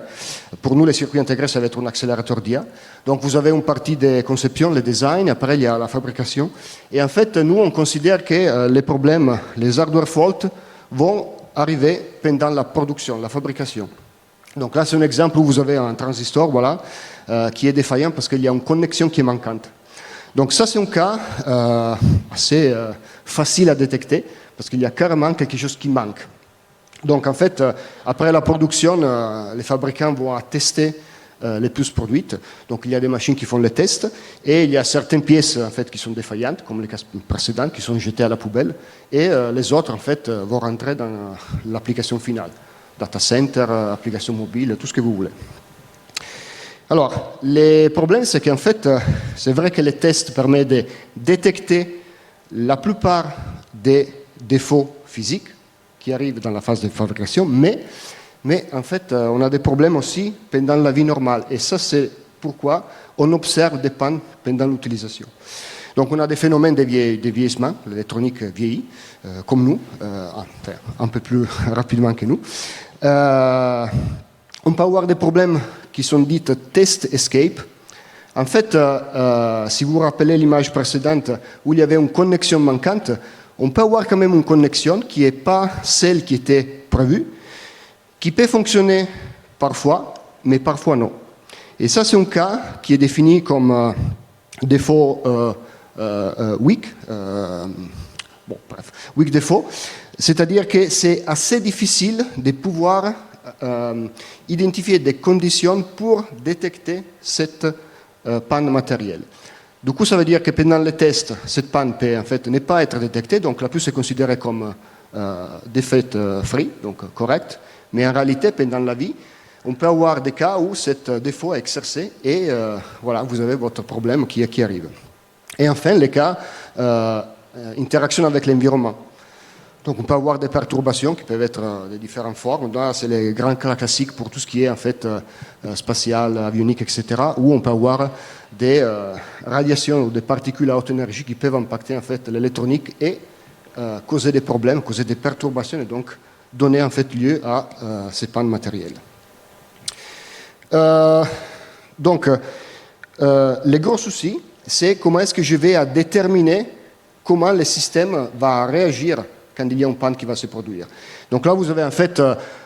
Pour nous, les circuits intégrés, ça va être un accélérateur d'IA. Donc, vous avez une partie de conception, le design, après, il y a la fabrication. Et en fait, nous, on considère que les problèmes, les hardware faults, vont arriver pendant la production, la fabrication. Donc là, c'est un exemple où vous avez un transistor, voilà, qui est défaillant parce qu'il y a une connexion qui est manquante. Donc ça, c'est un cas assez facile à détecter parce qu'il y a carrément quelque chose qui manque. Donc en fait, après la production, les fabricants vont tester les puces produites. Donc il y a des machines qui font les tests et il y a certaines pièces en fait qui sont défaillantes, comme les cas précédents, qui sont jetées à la poubelle, et les autres en fait vont rentrer dans l'application finale. Data center, application mobile, tout ce que vous voulez. Alors, les problèmes, c'est qu'en fait, c'est vrai que les tests permettent de détecter la plupart des défauts physiques qui arrivent dans la phase de fabrication, mais en fait, on a des problèmes aussi pendant la vie normale. Et ça, c'est pourquoi on observe des pannes pendant l'utilisation. Donc, on a des phénomènes de vieillissement, l'électronique vieillit, comme nous, enfin, un peu plus rapidement que nous. On peut avoir des problèmes qui sont dits test escape. En fait, si vous vous rappelez l'image précédente où il y avait une connexion manquante, on peut avoir quand même une connexion qui n'est pas celle qui était prévue, qui peut fonctionner parfois, mais parfois non. Et ça, c'est un cas qui est défini comme défaut weak, weak défaut, c'est-à-dire que c'est assez difficile de pouvoir identifier des conditions pour détecter cette panne matérielle. Du coup, ça veut dire que pendant les tests, cette panne peut en fait ne pas être détectée, donc la puce est considérée comme defect free, donc correcte, mais en réalité, pendant la vie, on peut avoir des cas où ce défaut est exercé et voilà, vous avez votre problème qui arrive. Et enfin, les cas interaction avec l'environnement. Donc on peut avoir des perturbations qui peuvent être de différentes formes. Là, c'est les grands cas classiques pour tout ce qui est en fait spatial, avionique, etc. Où on peut avoir des radiations ou des particules à haute énergie qui peuvent impacter en fait l'électronique et causer des problèmes, causer des perturbations et donc donner en fait lieu à ces pannes matérielles. Donc le gros souci, c'est comment est-ce que je vais déterminer comment le système va réagir quand il y a une panne qui va se produire. Donc là, vous avez en fait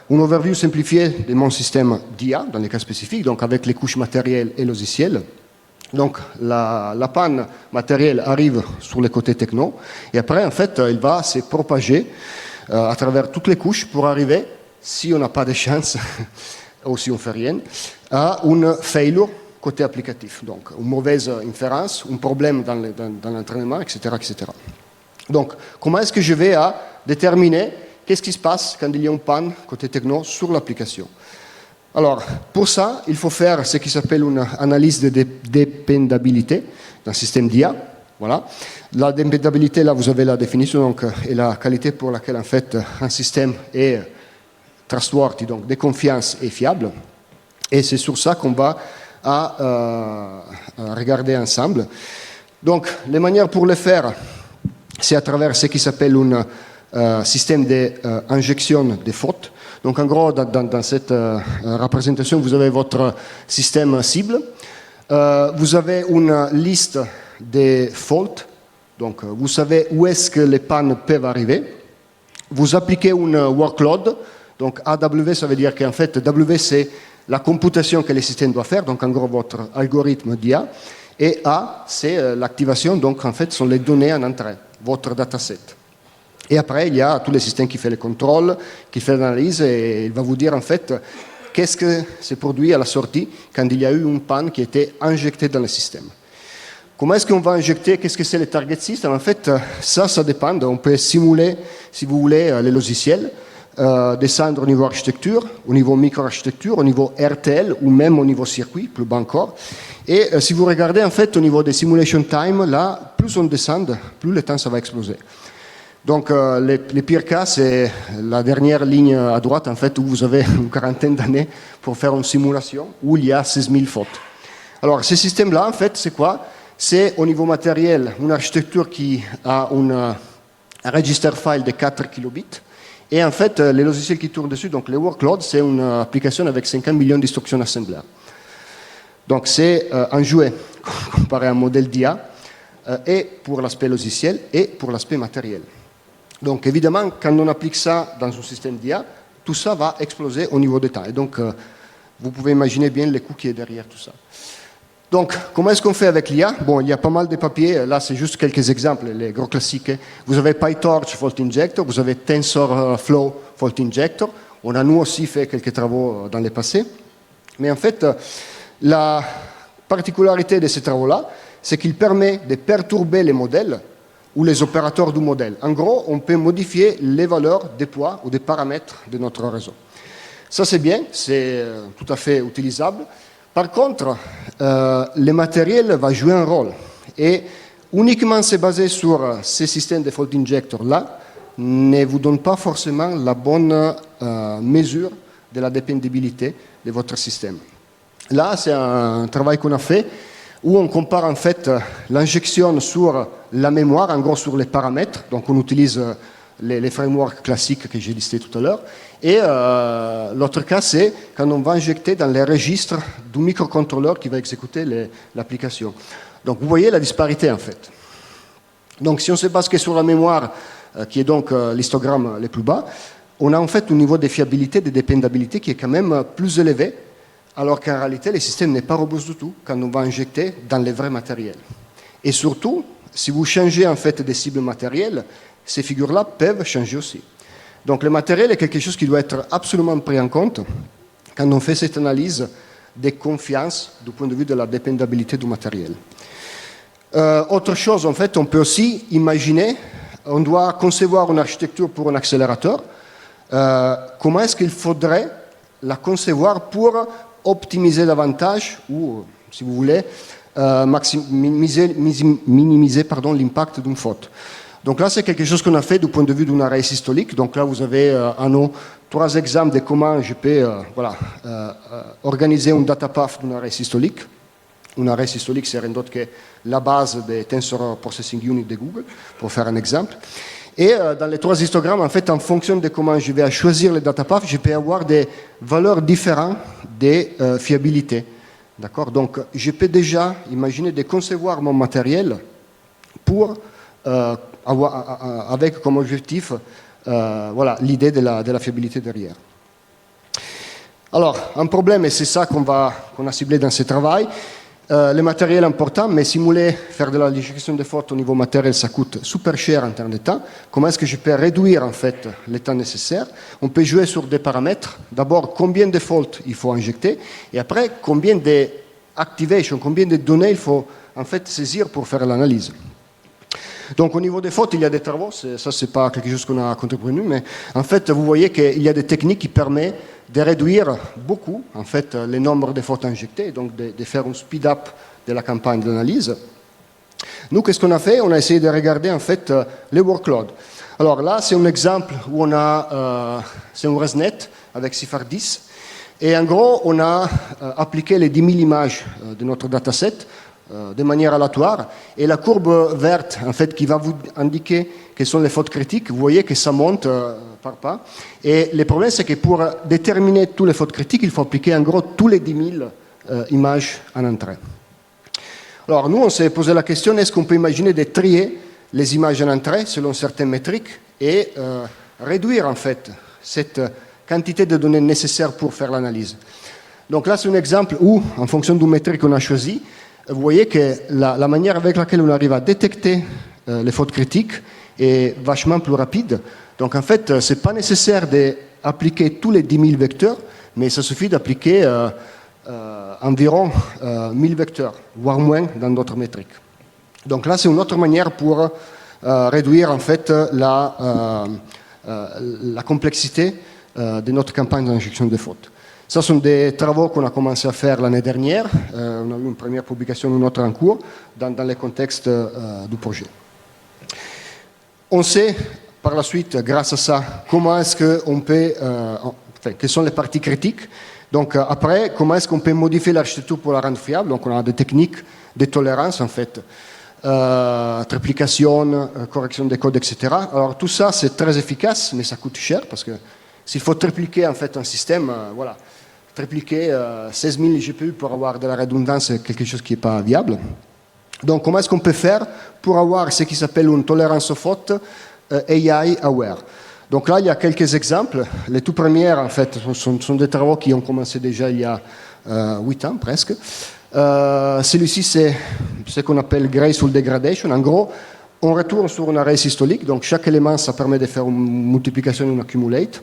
une overview simplifiée de mon système d'IA, dans les cas spécifiques, donc avec les couches matérielles et logicielles. Donc la panne matérielle arrive sur le côté techno, et après, en fait, il va se propager à travers toutes les couches pour arriver, si on n'a pas de chance, ou si on ne fait rien, à une failure côté applicatif. Donc une mauvaise inférence, un problème dans l'entraînement, etc., etc. Donc, comment est-ce que je vais déterminer qu'est-ce qui se passe quand il y a une panne côté techno sur l'application? Alors, pour ça, il faut faire ce qui s'appelle une analyse de dépendabilité d'un système d'IA. Voilà. La dépendabilité, là, vous avez la définition donc, et la qualité pour laquelle, en fait, un système est trustworthy, donc de confiance et fiable. Et c'est sur ça qu'on va regarder ensemble. Donc, les manières pour le faire, c'est à travers ce qui s'appelle un système d'injection de fautes. Donc en gros, dans cette représentation, vous avez votre système cible. Vous avez une liste des fautes. Donc vous savez où est-ce que les pannes peuvent arriver. Vous appliquez une workload. Donc AW, ça veut dire qu'en fait, W, c'est la computation que le système doit faire. Donc en gros, votre algorithme d'IA. Et A, c'est l'activation. Donc en fait, ce sont les données en entrée, votre dataset. Et après, il y a tous les systèmes qui font le contrôle, qui font l'analyse, et il va vous dire en fait qu'est-ce que s'est produit à la sortie quand il y a eu une panne qui était injectée dans le système. Comment est-ce qu'on va injecter? Qu'est-ce que c'est le target system? En fait, ça dépend. On peut simuler, si vous voulez, les logiciels, descendre au niveau architecture, au niveau microarchitecture, au niveau RTL ou même au niveau circuit, plus bas encore. Et si vous regardez en fait au niveau des simulation time, là, plus on descend, plus le temps ça va exploser. Donc les pires cas, c'est la dernière ligne à droite en fait où vous avez une quarantaine d'années pour faire une simulation où il y a 16 000 fautes. Alors ces systèmes-là, en fait, c'est quoi? C'est au niveau matériel une architecture qui a un register file de 4 kilobits. Et en fait, les logiciels qui tournent dessus, donc les workloads, c'est une application avec 50 millions d'instructions assemblaires. Donc c'est un jouet comparé à un modèle d'IA, et pour l'aspect logiciel et pour l'aspect matériel. Donc évidemment, quand on applique ça dans un système d'IA, tout ça va exploser au niveau des temps. Et donc, vous pouvez imaginer bien les coûts qui est derrière tout ça. Donc, comment est-ce qu'on fait avec l'IA? Bon, il y a pas mal de papiers. Là, c'est juste quelques exemples, les gros classiques. Vous avez PyTorch Fault Injector, vous avez TensorFlow Fault Injector. On a nous aussi fait quelques travaux dans le passé. Mais en fait, la particularité de ces travaux-là, c'est qu'il permet de perturber les modèles ou les opérateurs du modèle. En gros, on peut modifier les valeurs des poids ou des paramètres de notre réseau. Ça, c'est bien, c'est tout à fait utilisable. Par contre, le matériel va jouer un rôle. Et uniquement se baser sur ces systèmes de fault injector-là ne vous donne pas forcément la bonne mesure de la dépendabilité de votre système. Là, c'est un travail qu'on a fait où on compare en fait l'injection sur la mémoire, en gros sur les paramètres. Donc on utilise les frameworks classiques que j'ai listés tout à l'heure. Et l'autre cas, c'est quand on va injecter dans les registres du microcontrôleur qui va exécuter l'application. Donc vous voyez la disparité en fait. Donc si on se base que sur la mémoire, qui est donc l'histogramme le plus bas, on a en fait un niveau de fiabilité, de dépendabilité qui est quand même plus élevé, alors qu'en réalité, le système n'est pas robuste du tout quand on va injecter dans les vrais matériels. Et surtout, si vous changez en fait des cibles matérielles, ces figures-là peuvent changer aussi. Donc le matériel est quelque chose qui doit être absolument pris en compte quand on fait cette analyse de confiance du point de vue de la dépendabilité du matériel. Autre chose, en fait, on peut aussi imaginer, on doit concevoir une architecture pour un accélérateur. Comment est-ce qu'il faudrait la concevoir pour optimiser davantage ou, si vous voulez, minimiser l'impact d'une faute. Donc là, c'est quelque chose qu'on a fait du point de vue d'un array systolique. Donc là, vous avez à nous 3 exemples de comment je peux organiser un data path d'un array systolique. Un array systolique, c'est rien d'autre que la base des Tensor Processing Unit de Google, pour faire un exemple. Et dans les 3 histogrammes, en fait, en fonction de comment je vais choisir les data paths, je peux avoir des valeurs différentes de fiabilité. D'accord? Donc, je peux déjà imaginer de concevoir mon matériel pour avoir avec comme objectif l'idée de la fiabilité derrière. Alors, un problème, et c'est ça qu'on a ciblé dans ce travail, le matériel est important, mais simuler, faire de la gestion de fautes au niveau matériel, ça coûte super cher en termes de temps. Comment est-ce que je peux réduire en fait le temps nécessaire? On peut jouer sur des paramètres. D'abord, combien de fautes il faut injecter, et après, combien d'activations, combien de données il faut en fait saisir pour faire l'analyse. Donc au niveau des fautes, il y a des travaux, ça c'est pas quelque chose qu'on a contribué, mais en fait vous voyez qu'il y a des techniques qui permettent de réduire beaucoup en fait le nombre de fautes injectées, donc de faire un speed-up de la campagne d'analyse. Nous, qu'est-ce qu'on a fait? On a essayé de regarder en fait les workloads. Alors là, c'est un exemple où on a, c'est un ResNet avec CIFAR 10, et en gros, on a appliqué les 10 000 images de notre dataset de manière aléatoire, et la courbe verte en fait qui va vous indiquer quelles sont les fautes critiques, vous voyez que ça monte par pas, et le problème c'est que pour déterminer toutes les fautes critiques, il faut appliquer en gros tous les 10 000 images en entrée. Alors nous on s'est posé la question, est-ce qu'on peut imaginer de trier les images en entrée selon certaines métriques et réduire en fait cette quantité de données nécessaires pour faire l'analyse. Donc là c'est un exemple où, en fonction d'une métrique qu'on a choisie, vous voyez que la manière avec laquelle on arrive à détecter les fautes critiques est vachement plus rapide. Donc en fait, ce n'est pas nécessaire d'appliquer tous les 10 000 vecteurs, mais ça suffit d'appliquer environ 1000 vecteurs, voire moins dans d'autres métriques. Donc là, c'est une autre manière pour réduire en fait la complexité de notre campagne d'injection de fautes. Ce sont des travaux qu'on a commencé à faire l'année dernière. On a eu une première publication, une autre en cours, dans le contexte du projet. On sait par la suite, grâce à ça, comment est-ce qu'on peut, quelles sont les parties critiques. Donc après, comment est-ce qu'on peut modifier l'architecture pour la rendre fiable. Donc on a des techniques de tolérance en fait. triplication, correction des codes, etc. Alors tout ça, c'est très efficace, mais ça coûte cher parce que s'il faut tripliquer en fait un système, voilà, tripliquer 16 000 GPU pour avoir de la redondance, c'est quelque chose qui n'est pas viable. Donc comment est-ce qu'on peut faire pour avoir ce qui s'appelle une tolérance aux fautes AI aware? Donc là, il y a quelques exemples. Les tout premiers, en fait, sont des travaux qui ont commencé déjà il y a 8 ans presque. Celui-ci, c'est ce qu'on appelle graceful degradation. En gros, on retourne sur un array systolique. Donc chaque élément, ça permet de faire une multiplication et une accumulate.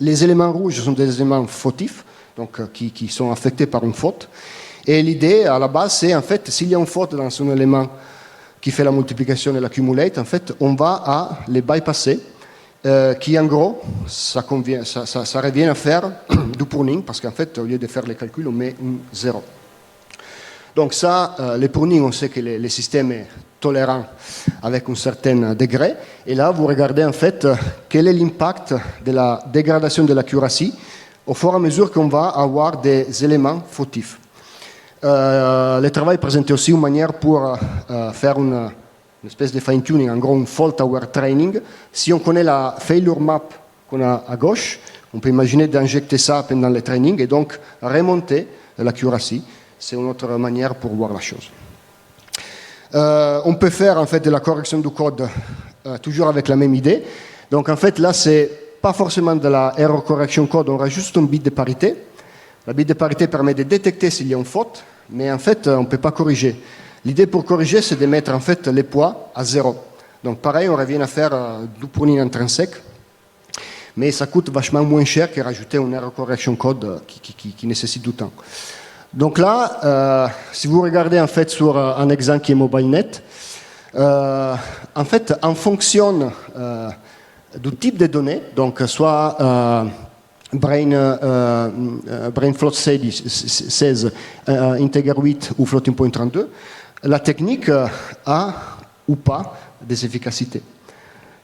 Les éléments rouges sont des éléments fautifs, donc qui sont affectés par une faute. Et l'idée, à la base, c'est en fait, s'il y a une faute dans un élément qui fait la multiplication et l'accumulate, en fait, on va à les bypasser, qui en gros, ça revient à faire du pruning, parce qu'en fait, au lieu de faire les calculs, on met un 0. Donc ça, les pruning, on sait que le système est tolérant avec un certain degré. Et là, vous regardez en fait quel est l'impact de la dégradation de l'accuracy au fur et à mesure qu'on va avoir des éléments fautifs. Le travail présentait aussi une manière pour faire une espèce de fine-tuning, en gros un fault-aware training. Si on connaît la failure map qu'on a à gauche, on peut imaginer d'injecter ça pendant le training et donc remonter l'accuracy. C'est une autre manière pour voir la chose. On peut faire en fait de la correction du code toujours avec la même idée. Donc en fait là, c'est pas forcément de la error correction code, on rajoute un bit de parité. La bit de parité permet de détecter s'il y a une faute, mais en fait, on ne peut pas corriger. L'idée pour corriger, c'est de mettre en fait les poids à 0. Donc pareil, on revient à faire du pruning intrinsèque, mais ça coûte vachement moins cher que rajouter une error correction code qui nécessite du temps. Donc là, si vous regardez en fait sur un exemple qui est MobileNet, en fait, en fonction du type de données, donc soit BrainFloat 16, Integer 8 ou Floating Point 32, la technique a ou pas des efficacités.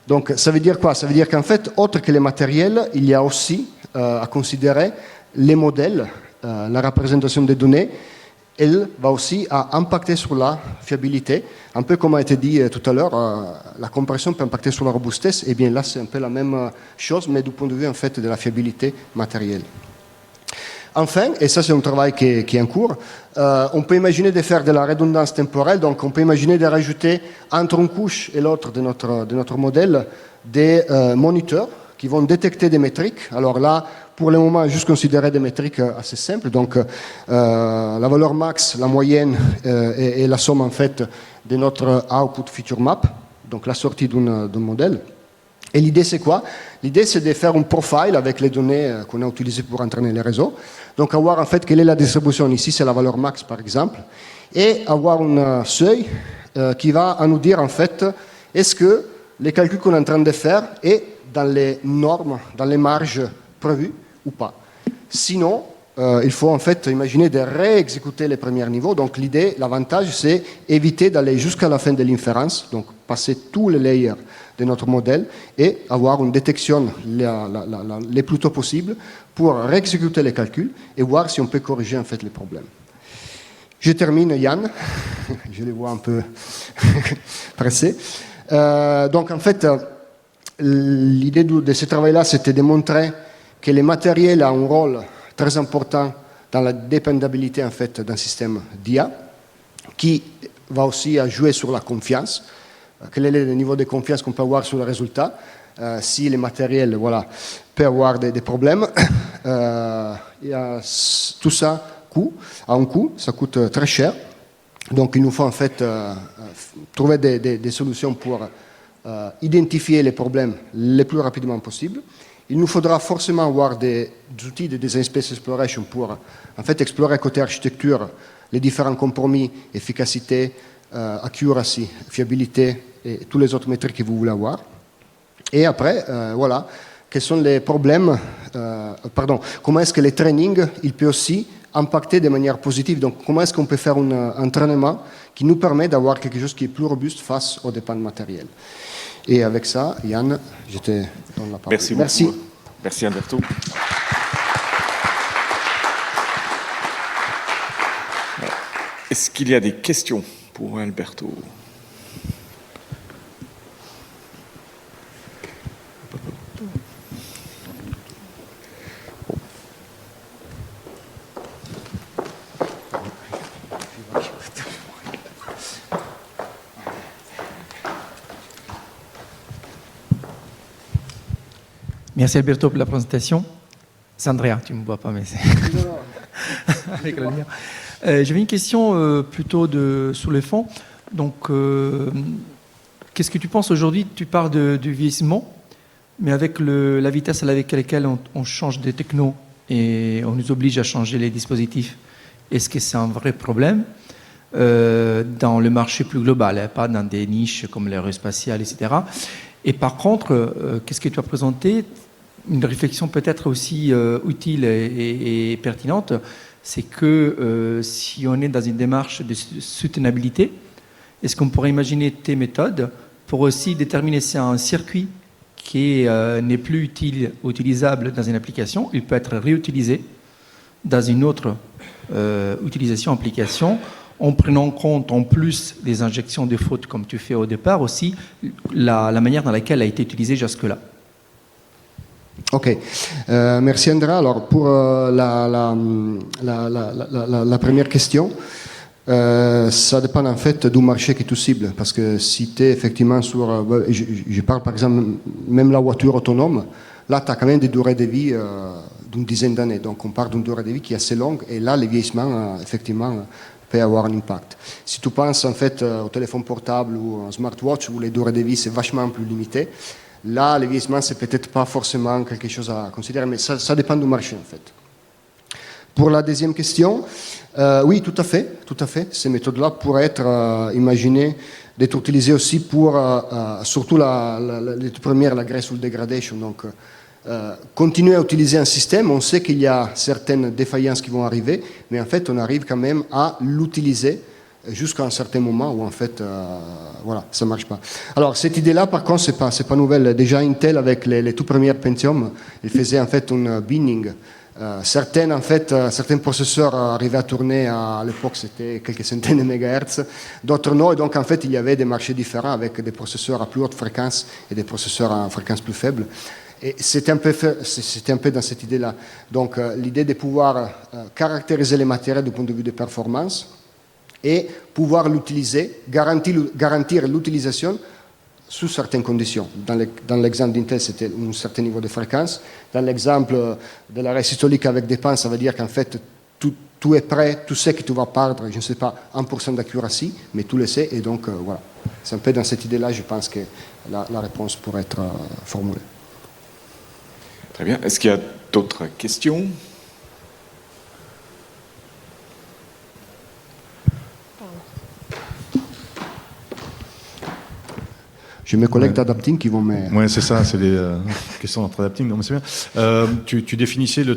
Donc ça veut dire quoi? Ça veut dire qu'en fait, autre que les matériels, il y a aussi à considérer les modèles, la représentation des données. Elle va aussi impacter sur la fiabilité. Un peu comme a été dit tout à l'heure, la compression peut impacter sur la robustesse. Et bien là, c'est un peu la même chose, mais du point de vue en fait de la fiabilité matérielle. Enfin, et ça c'est un travail qui est en cours, on peut imaginer de faire de la redondance temporelle. Donc on peut imaginer de rajouter entre une couche et l'autre de notre modèle des moniteurs qui vont détecter des métriques. Alors là, pour le moment, juste considérer des métriques assez simples. Donc, la valeur max, la moyenne et la somme en fait de notre output feature map, donc la sortie d'un modèle. Et l'idée, c'est quoi? L'idée, c'est de faire un profile avec les données qu'on a utilisées pour entraîner les réseaux. Donc, avoir en fait quelle est la distribution. Ici, c'est la valeur max, par exemple. Et avoir un seuil qui va nous dire en fait, est-ce que les calculs qu'on est en train de faire est dans les normes, dans les marges prévues ou pas. Sinon, il faut en fait imaginer de réexécuter les premiers niveaux. Donc l'idée, l'avantage, c'est éviter d'aller jusqu'à la fin de l'inférence, donc passer tous les layers de notre modèle et avoir une détection les plus tôt possible pour réexécuter les calculs et voir si on peut corriger en fait les problèmes. Je termine, Yann. Je les vois un peu pressés. Donc en fait, l'idée de ce travail-là, c'était de montrer que les matériels ont un rôle très important dans la dépendabilité en fait, d'un système d'IA, qui va aussi jouer sur la confiance. Quel est le niveau de confiance qu'on peut avoir sur le résultat? Si les matériels peuvent avoir des problèmes, tout ça a un coût, ça coûte très cher. Donc il nous faut en fait trouver des solutions pour identifier les problèmes le plus rapidement possible. Il nous faudra forcément avoir des outils de Design Space Exploration pour en fait explorer côté architecture les différents compromis, efficacité, accuracy, fiabilité et tous les autres métriques que vous voulez avoir. Et après, quels sont les problèmes, comment est-ce que le training, il peut aussi impacter de manière positive. Donc comment est-ce qu'on peut faire un entraînement qui nous permet d'avoir quelque chose qui est plus robuste face aux dépenses matérielles. Et avec ça, Yann, je te donne la parole. Merci beaucoup. Merci Alberto. Est-ce qu'il y a des questions pour Alberto? Merci Alberto pour la présentation. C'est Andrea, tu ne me vois pas, mais c'est... Avec la lumière. J'avais une question plutôt sur le fond. Donc, qu'est-ce que tu penses aujourd'hui? Tu parles du vieillissement, mais avec la vitesse avec laquelle on change de techno et on nous oblige à changer les dispositifs, est-ce que c'est un vrai problème dans le marché plus global, hein, pas dans des niches comme l'aérospatiale, etc. Et par contre, qu'est-ce que tu as présenté? Une réflexion peut-être aussi utile et pertinente, c'est que si on est dans une démarche de soutenabilité, est-ce qu'on pourrait imaginer tes méthodes pour aussi déterminer si un circuit qui n'est plus utilisable dans une application, il peut être réutilisé dans une autre application, en prenant en compte en plus des injections de fautes comme tu fais au départ, aussi la manière dans laquelle elle a été utilisée jusque-là. Ok, merci Andrea. Alors pour la première question, ça dépend en fait du marché que tu cibles, parce que si tu es effectivement sur, je parle par exemple, même la voiture autonome, là tu as quand même des durées de vie d'une dizaine d'années, donc on parle d'une durée de vie qui est assez longue, et là le vieillissement effectivement peut avoir un impact. Si tu penses en fait au téléphone portable ou au smartwatch où les durées de vie c'est vachement plus limité, là, le vieillissement, c'est peut-être pas forcément quelque chose à considérer, mais ça dépend du marché, en fait. Pour la deuxième question, oui, tout à fait. Ces méthodes-là pourraient être imaginées d'être utilisées aussi pour, surtout les premières, la graceful degradation. Donc, continuer à utiliser un système, on sait qu'il y a certaines défaillances qui vont arriver, mais en fait, on arrive quand même à l'utiliser jusqu'à un certain moment où en fait, voilà, ça ne marche pas. Alors cette idée-là, par contre, c'est pas nouvelle. Déjà Intel avec les tout premiers Pentium, il faisait en fait un binning. Certains processeurs arrivaient à tourner à l'époque, c'était quelques centaines de mégahertz, d'autres non. Et donc en fait, il y avait des marchés différents avec des processeurs à plus haute fréquence et des processeurs à fréquence plus faible. Et c'était un peu dans cette idée-là. Donc l'idée de pouvoir caractériser les matériels du point de vue de performance et pouvoir l'utiliser, garantir l'utilisation sous certaines conditions. Dans l'exemple d'Intel, c'était un certain niveau de fréquence. Dans l'exemple de l'arrêt systolique avec des pans, ça veut dire qu'en fait, tout est prêt, tu sais que tu vas perdre, je ne sais pas, 1% d'accuracy, mais tu le sais, et donc voilà. C'est un peu dans cette idée-là, je pense que la réponse pourrait être formulée. Très bien. Est-ce qu'il y a d'autres questions? J'ai mes collègues d'Adapting qui vont me... Oui, c'est ça, c'est des questions d'entre Adapting, non mais c'est bien. Tu définissais l'IA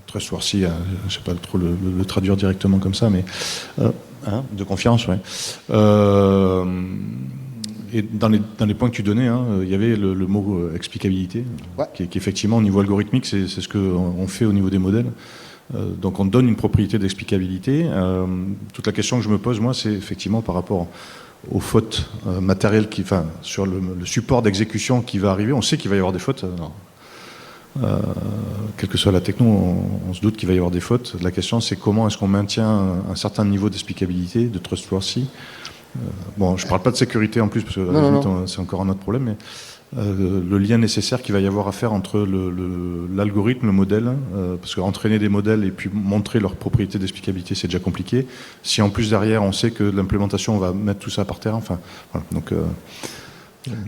trustworthy, je ne sais pas trop le traduire directement comme ça, mais de confiance, oui. Et dans les points que tu donnais, il y avait le mot explicabilité, ouais. qui effectivement au niveau algorithmique, c'est ce qu'on fait au niveau des modèles. Donc on donne une propriété d'explicabilité. Toute la question que je me pose, moi, c'est effectivement par rapport aux fautes matérielles, sur le support d'exécution qui va arriver. On sait qu'il va y avoir des fautes. Quelle que soit la techno, on se doute qu'il va y avoir des fautes. La question, c'est comment est-ce qu'on maintient un certain niveau d'explicabilité, de trustworthy. Bon, je ne parle pas de sécurité en plus, parce que c'est encore un autre problème, mais le lien nécessaire qu'il va y avoir à faire entre l'algorithme, le modèle, parce qu'entraîner des modèles et puis montrer leurs propriétés d'explicabilité, c'est déjà compliqué. Si en plus derrière, on sait que l'implémentation, on va mettre tout ça par terre, enfin, voilà, donc...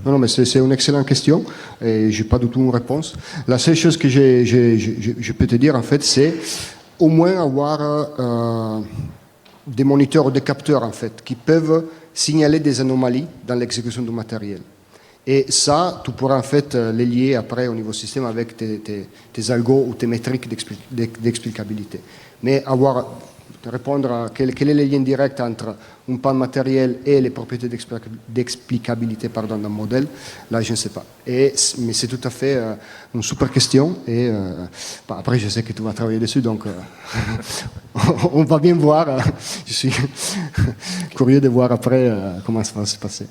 Non, mais c'est une excellente question et je n'ai pas du tout une réponse. La seule chose que je peux te dire, en fait, c'est au moins avoir des moniteurs ou des capteurs, en fait, qui peuvent signaler des anomalies dans l'exécution du matériel. Et ça, tu pourras en fait les lier après au niveau système avec tes algos ou tes métriques d'explicabilité. Mais répondre à quel est le lien direct entre un pan matériel et les propriétés d'explicabilité d'un modèle, là je ne sais pas. Mais c'est tout à fait une super question. Et après, je sais que tu vas travailler dessus, donc on va bien voir. Je suis curieux de voir après comment ça va se passer.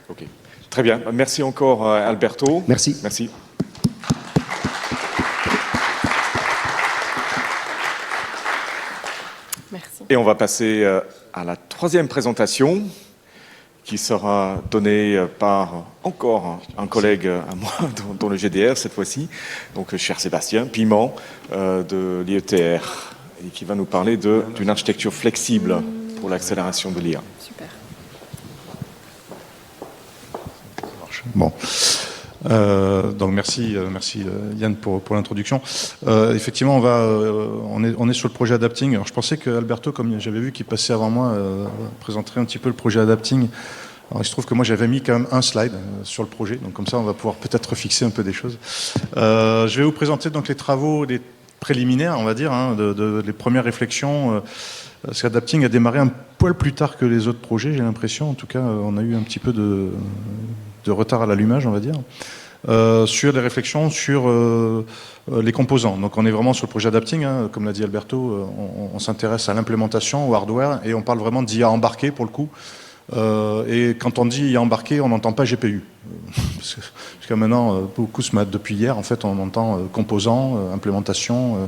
Ok. Très bien. Merci encore, Alberto. Merci. Merci. Merci. Et on va passer à la troisième présentation qui sera donné par encore un collègue à moi dans le GDR cette fois-ci, donc cher Sébastien Piment de l'IETR, et qui va nous parler d'une architecture flexible pour l'accélération de l'IA. Super. Bon. Donc merci Yann pour l'introduction. Effectivement, on est sur le projet Adapting. Alors je pensais que Alberto, comme j'avais vu qu'il passait avant moi, présenterait un petit peu le projet Adapting. Alors il se trouve que moi j'avais mis quand même un slide sur le projet, donc comme ça on va pouvoir peut-être fixer un peu des choses. Je vais vous présenter donc les travaux, les préliminaires, on va dire, les premières réflexions. Parce qu'Adapting a démarré un poil plus tard que les autres projets, j'ai l'impression. En tout cas, on a eu un petit peu de retard à l'allumage, on va dire, sur les réflexions sur les composants. Donc on est vraiment sur le projet Adapting, comme l'a dit Alberto, on s'intéresse à l'implémentation, au hardware, et on parle vraiment d'IA embarqué pour le coup. Et quand on dit IA embarqué, on n'entend pas GPU. Jusqu'à maintenant, beaucoup se mettent depuis hier, en fait, on entend composants, implémentation,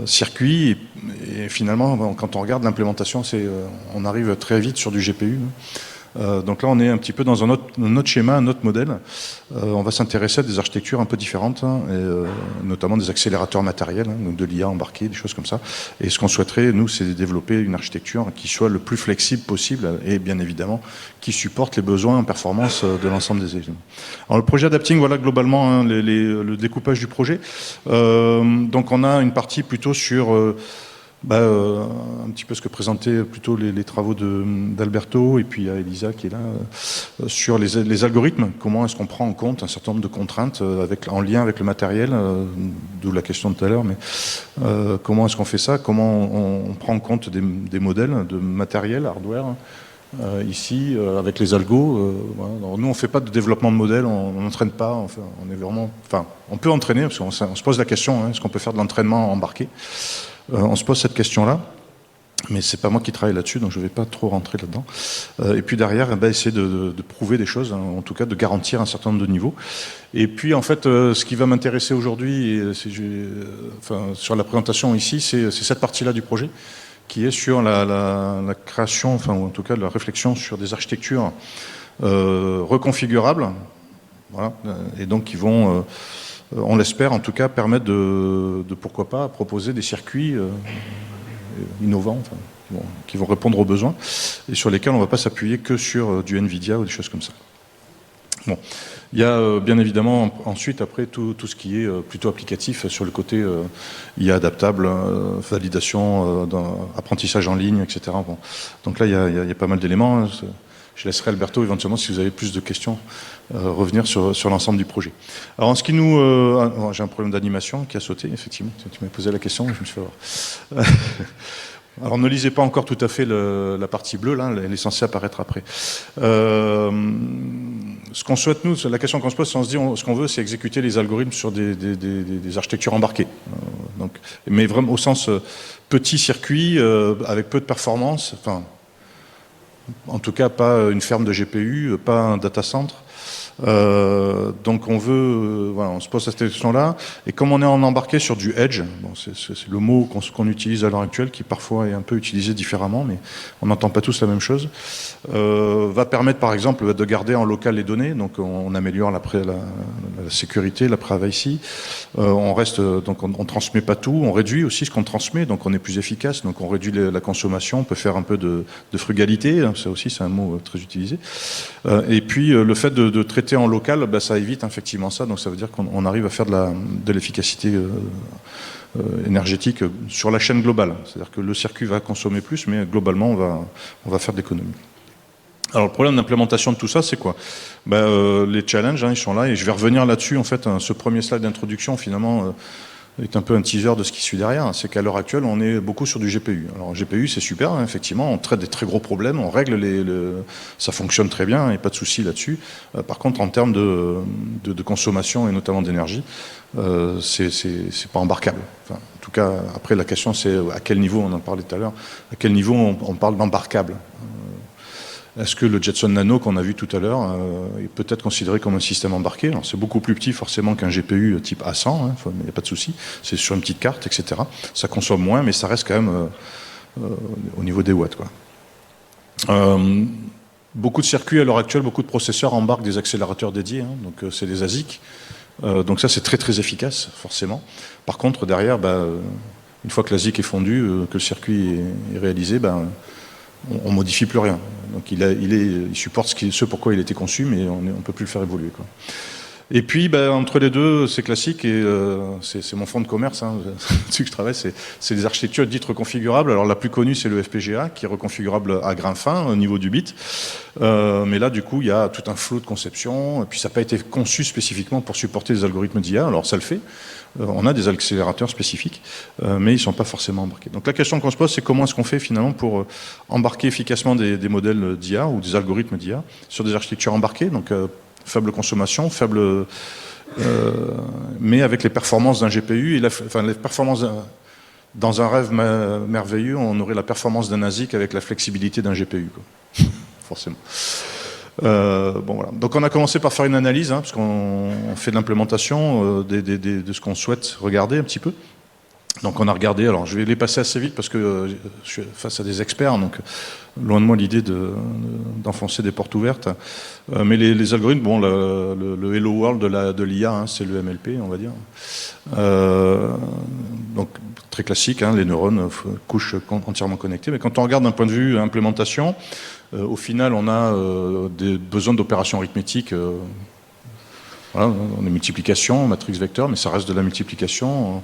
circuit, et finalement, quand on regarde l'implémentation, on arrive très vite sur du GPU. Donc là, on est un petit peu dans un autre schéma, un autre modèle. On va s'intéresser à des architectures un peu différentes, notamment des accélérateurs matériels, donc de l'IA embarqué, des choses comme ça. Et ce qu'on souhaiterait, nous, c'est de développer une architecture qui soit le plus flexible possible et bien évidemment qui supporte les besoins en performance de l'ensemble des éléments. Alors le projet Adapting, voilà globalement le découpage du projet. Donc on a une partie plutôt sur... un petit peu ce que présentaient plutôt les travaux d'Alberto, et puis il y a Elisa qui est là, sur les algorithmes, comment est-ce qu'on prend en compte un certain nombre de contraintes en lien avec le matériel, d'où la question de tout à l'heure, mais comment est-ce qu'on fait ça, comment on prend en compte des modèles de matériel, hardware, ici, avec les algos. Voilà. Alors, nous, on ne fait pas de développement de modèle, on n'entraîne pas, on est vraiment... Enfin, on peut entraîner, parce qu'on se pose la question, est-ce qu'on peut faire de l'entraînement embarqué ? On se pose cette question-là, mais c'est pas moi qui travaille là-dessus, donc je ne vais pas trop rentrer là-dedans. Et puis derrière, essayer de prouver des choses, en tout cas de garantir un certain nombre de niveaux. Et puis en fait, ce qui va m'intéresser aujourd'hui, sur la présentation ici, c'est cette partie-là du projet, qui est sur la création, enfin ou en tout cas la réflexion sur des architectures reconfigurables, voilà, et donc qui vont... on l'espère en tout cas permettre de pourquoi pas proposer des circuits innovants, qui vont répondre aux besoins et sur lesquels on ne va pas s'appuyer que sur du NVIDIA ou des choses comme ça. Bon. Il y a bien évidemment ensuite après tout ce qui est plutôt applicatif sur le côté IA adaptable, validation, apprentissage en ligne, etc. Bon. Donc là il y a pas mal d'éléments. Je laisserai Alberto éventuellement, si vous avez plus de questions, revenir sur l'ensemble du projet. Alors en ce qui nous... j'ai un problème d'animation qui a sauté, effectivement. Tu m'as posé la question, je me suis fait voir. Alors ne lisez pas encore tout à fait la partie bleue, là, elle est censée apparaître après. Ce qu'on souhaite, nous, la question qu'on se pose, c'est on se dit, ce qu'on veut, c'est exécuter les algorithmes sur des architectures embarquées. Mais vraiment au sens petit circuit, avec peu de performance, enfin... En tout cas, pas une ferme de GPU, pas un data center. Donc on veut, on se pose cette question-là. Et comme on est en embarqué sur du edge, c'est le mot qu'on utilise à l'heure actuelle, qui parfois est un peu utilisé différemment, mais on n'entend pas tous la même chose, va permettre par exemple de garder en local les données. Donc on améliore la sécurité, la privacy. On reste, donc on transmet pas tout, on réduit aussi ce qu'on transmet, donc on est plus efficace, donc on réduit la consommation, on peut faire un peu de frugalité, ça aussi c'est un mot très utilisé. Et puis le fait de traiter en local, ça évite effectivement ça, donc ça veut dire qu'on arrive à faire de l'efficacité énergétique sur la chaîne globale. C'est-à-dire que le circuit va consommer plus, mais globalement on va faire de l'économie. Alors le problème d'implémentation de tout ça, c'est quoi ? Les challenges, ils sont là, et je vais revenir là-dessus. En fait, ce premier slide d'introduction, finalement, est un peu un teaser de ce qui suit derrière. C'est qu'à l'heure actuelle, on est beaucoup sur du GPU. Alors GPU, c'est super, effectivement, on traite des très gros problèmes, on règle ça fonctionne très bien, et pas de souci là-dessus. Par contre, en termes de consommation, et notamment d'énergie, c'est pas embarquable. Enfin, en tout cas, après, la question, c'est à quel niveau, on en parlait tout à l'heure, à quel niveau on parle d'embarquable. Est-ce que le Jetson Nano qu'on a vu tout à l'heure est peut-être considéré comme un système embarqué ? Alors c'est beaucoup plus petit forcément qu'un GPU type A100, il n'y a pas de souci, c'est sur une petite carte, etc. Ça consomme moins, mais ça reste quand même au niveau des watts, quoi. beaucoup de circuits à l'heure actuelle, beaucoup de processeurs embarquent des accélérateurs dédiés, hein, donc c'est des ASIC. Donc ça, c'est très très efficace, forcément. Par contre, derrière, une fois que l'ASIC est fondu, que le circuit est réalisé, on modifie plus rien. Donc il supporte ce pourquoi il a été conçu, mais on ne peut plus le faire évoluer, quoi. Et puis, entre les deux, c'est classique, et c'est mon fonds de commerce, hein, dessus que je travaille, c'est des architectures dites reconfigurables. Alors la plus connue, c'est le FPGA, qui est reconfigurable à grain fin, au niveau du bit. Mais là, du coup, il y a tout un flot de conception, et puis ça n'a pas été conçu spécifiquement pour supporter les algorithmes d'IA, alors ça le fait. On a des accélérateurs spécifiques, mais ils ne sont pas forcément embarqués. Donc la question qu'on se pose, c'est comment est-ce qu'on fait finalement pour embarquer efficacement des modèles d'IA ou des algorithmes d'IA sur des architectures embarquées, donc faible consommation, mais avec les performances d'un GPU et les performances dans un rêve merveilleux, on aurait la performance d'un ASIC avec la flexibilité d'un GPU, quoi. Forcément. Voilà. Donc on a commencé par faire une analyse, hein, parce qu'on fait de l'implémentation de ce qu'on souhaite regarder un petit peu. Donc on a regardé, alors je vais les passer assez vite parce que je suis face à des experts, donc loin de moi l'idée d'enfoncer des portes ouvertes. Mais les algorithmes, bon, le Hello World de l'IA, hein, c'est le MLP, on va dire. Donc très classique, hein, les neurones, couches entièrement connectées. Mais quand on regarde d'un point de vue implémentation, au final on a des besoins d'opérations arithmétiques. Voilà, on a multiplication, matrix vecteur, mais ça reste de la multiplication.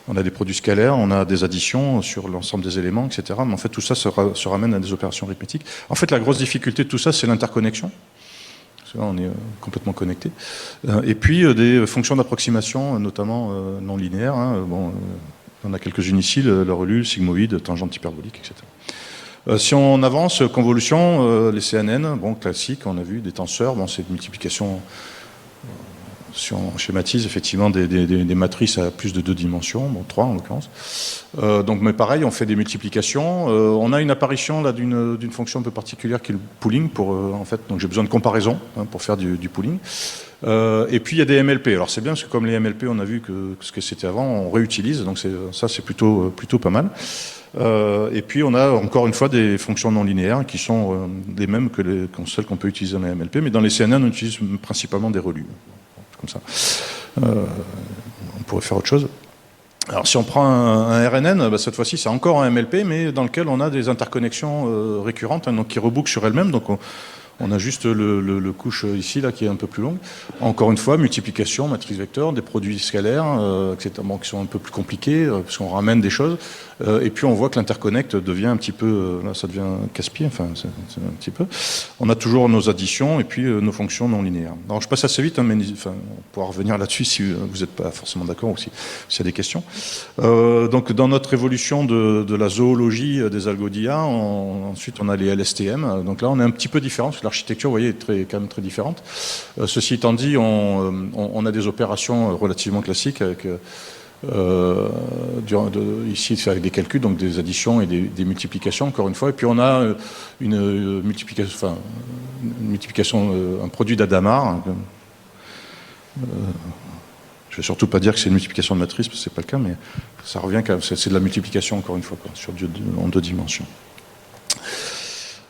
On a des produits scalaires, on a des additions sur l'ensemble des éléments, etc. Mais en fait, tout ça se ramène à des opérations arithmétiques. En fait, la grosse difficulté de tout ça, c'est l'interconnexion. Parce que là, on est complètement connecté. Et puis, des fonctions d'approximation, notamment non linéaires. Hein. On a quelques-unes ici, le relu, le sigmoïde, tangente hyperbolique, etc. Si on avance, convolution, les CNN, bon, classique, on a vu des tenseurs, bon, c'est une multiplication. Si on schématise effectivement des matrices à plus de 2 dimensions, bon 3 en l'occurrence. Mais pareil, on fait des multiplications. On a une apparition là d'une fonction un peu particulière qui est le pooling en fait. Donc j'ai besoin de comparaison, hein, pour faire du pooling. Et puis il y a des MLP. Alors c'est bien parce que comme les MLP, on a vu que ce que c'était avant, on réutilise. Donc ça c'est plutôt pas mal. Et puis on a encore une fois des fonctions non linéaires qui sont les mêmes que celles qu'on peut utiliser dans les MLP. Mais dans les CNN, on utilise principalement des relus. Comme ça. On pourrait faire autre chose. Alors si on prend un RNN, cette fois-ci c'est encore un MLP, mais dans lequel on a des interconnexions récurrentes, hein, donc qui rebouclent sur elles-mêmes. Donc on a juste le couche ici là qui est un peu plus long. Encore une fois, multiplication, matrice vecteur, des produits scalaires, etc. Bon, qui sont un peu plus compliqués parce qu'on ramène des choses. Et puis on voit que l'interconnect devient un petit peu, là ça devient casse-pied, enfin c'est un petit peu. On a toujours nos additions et puis nos fonctions non linéaires. Alors je passe assez vite, hein, mais on pourra revenir là-dessus si vous n'êtes pas forcément d'accord ou s'il y a des questions. Donc dans notre évolution de la zoologie des algos d'IA, ensuite on a les LSTM. Donc là on est un petit peu différent parce que l'architecture, vous voyez, est quand même très différente. Ceci étant dit, on a des opérations relativement classiques avec ici c'est avec des calculs, donc des additions et des multiplications encore une fois, et puis on a une multiplication, un produit d'Adamar. Je vais surtout pas dire que c'est une multiplication de matrice parce que c'est pas le cas, mais ça revient quand même, c'est de la multiplication encore une fois, quoi, en 2 dimensions.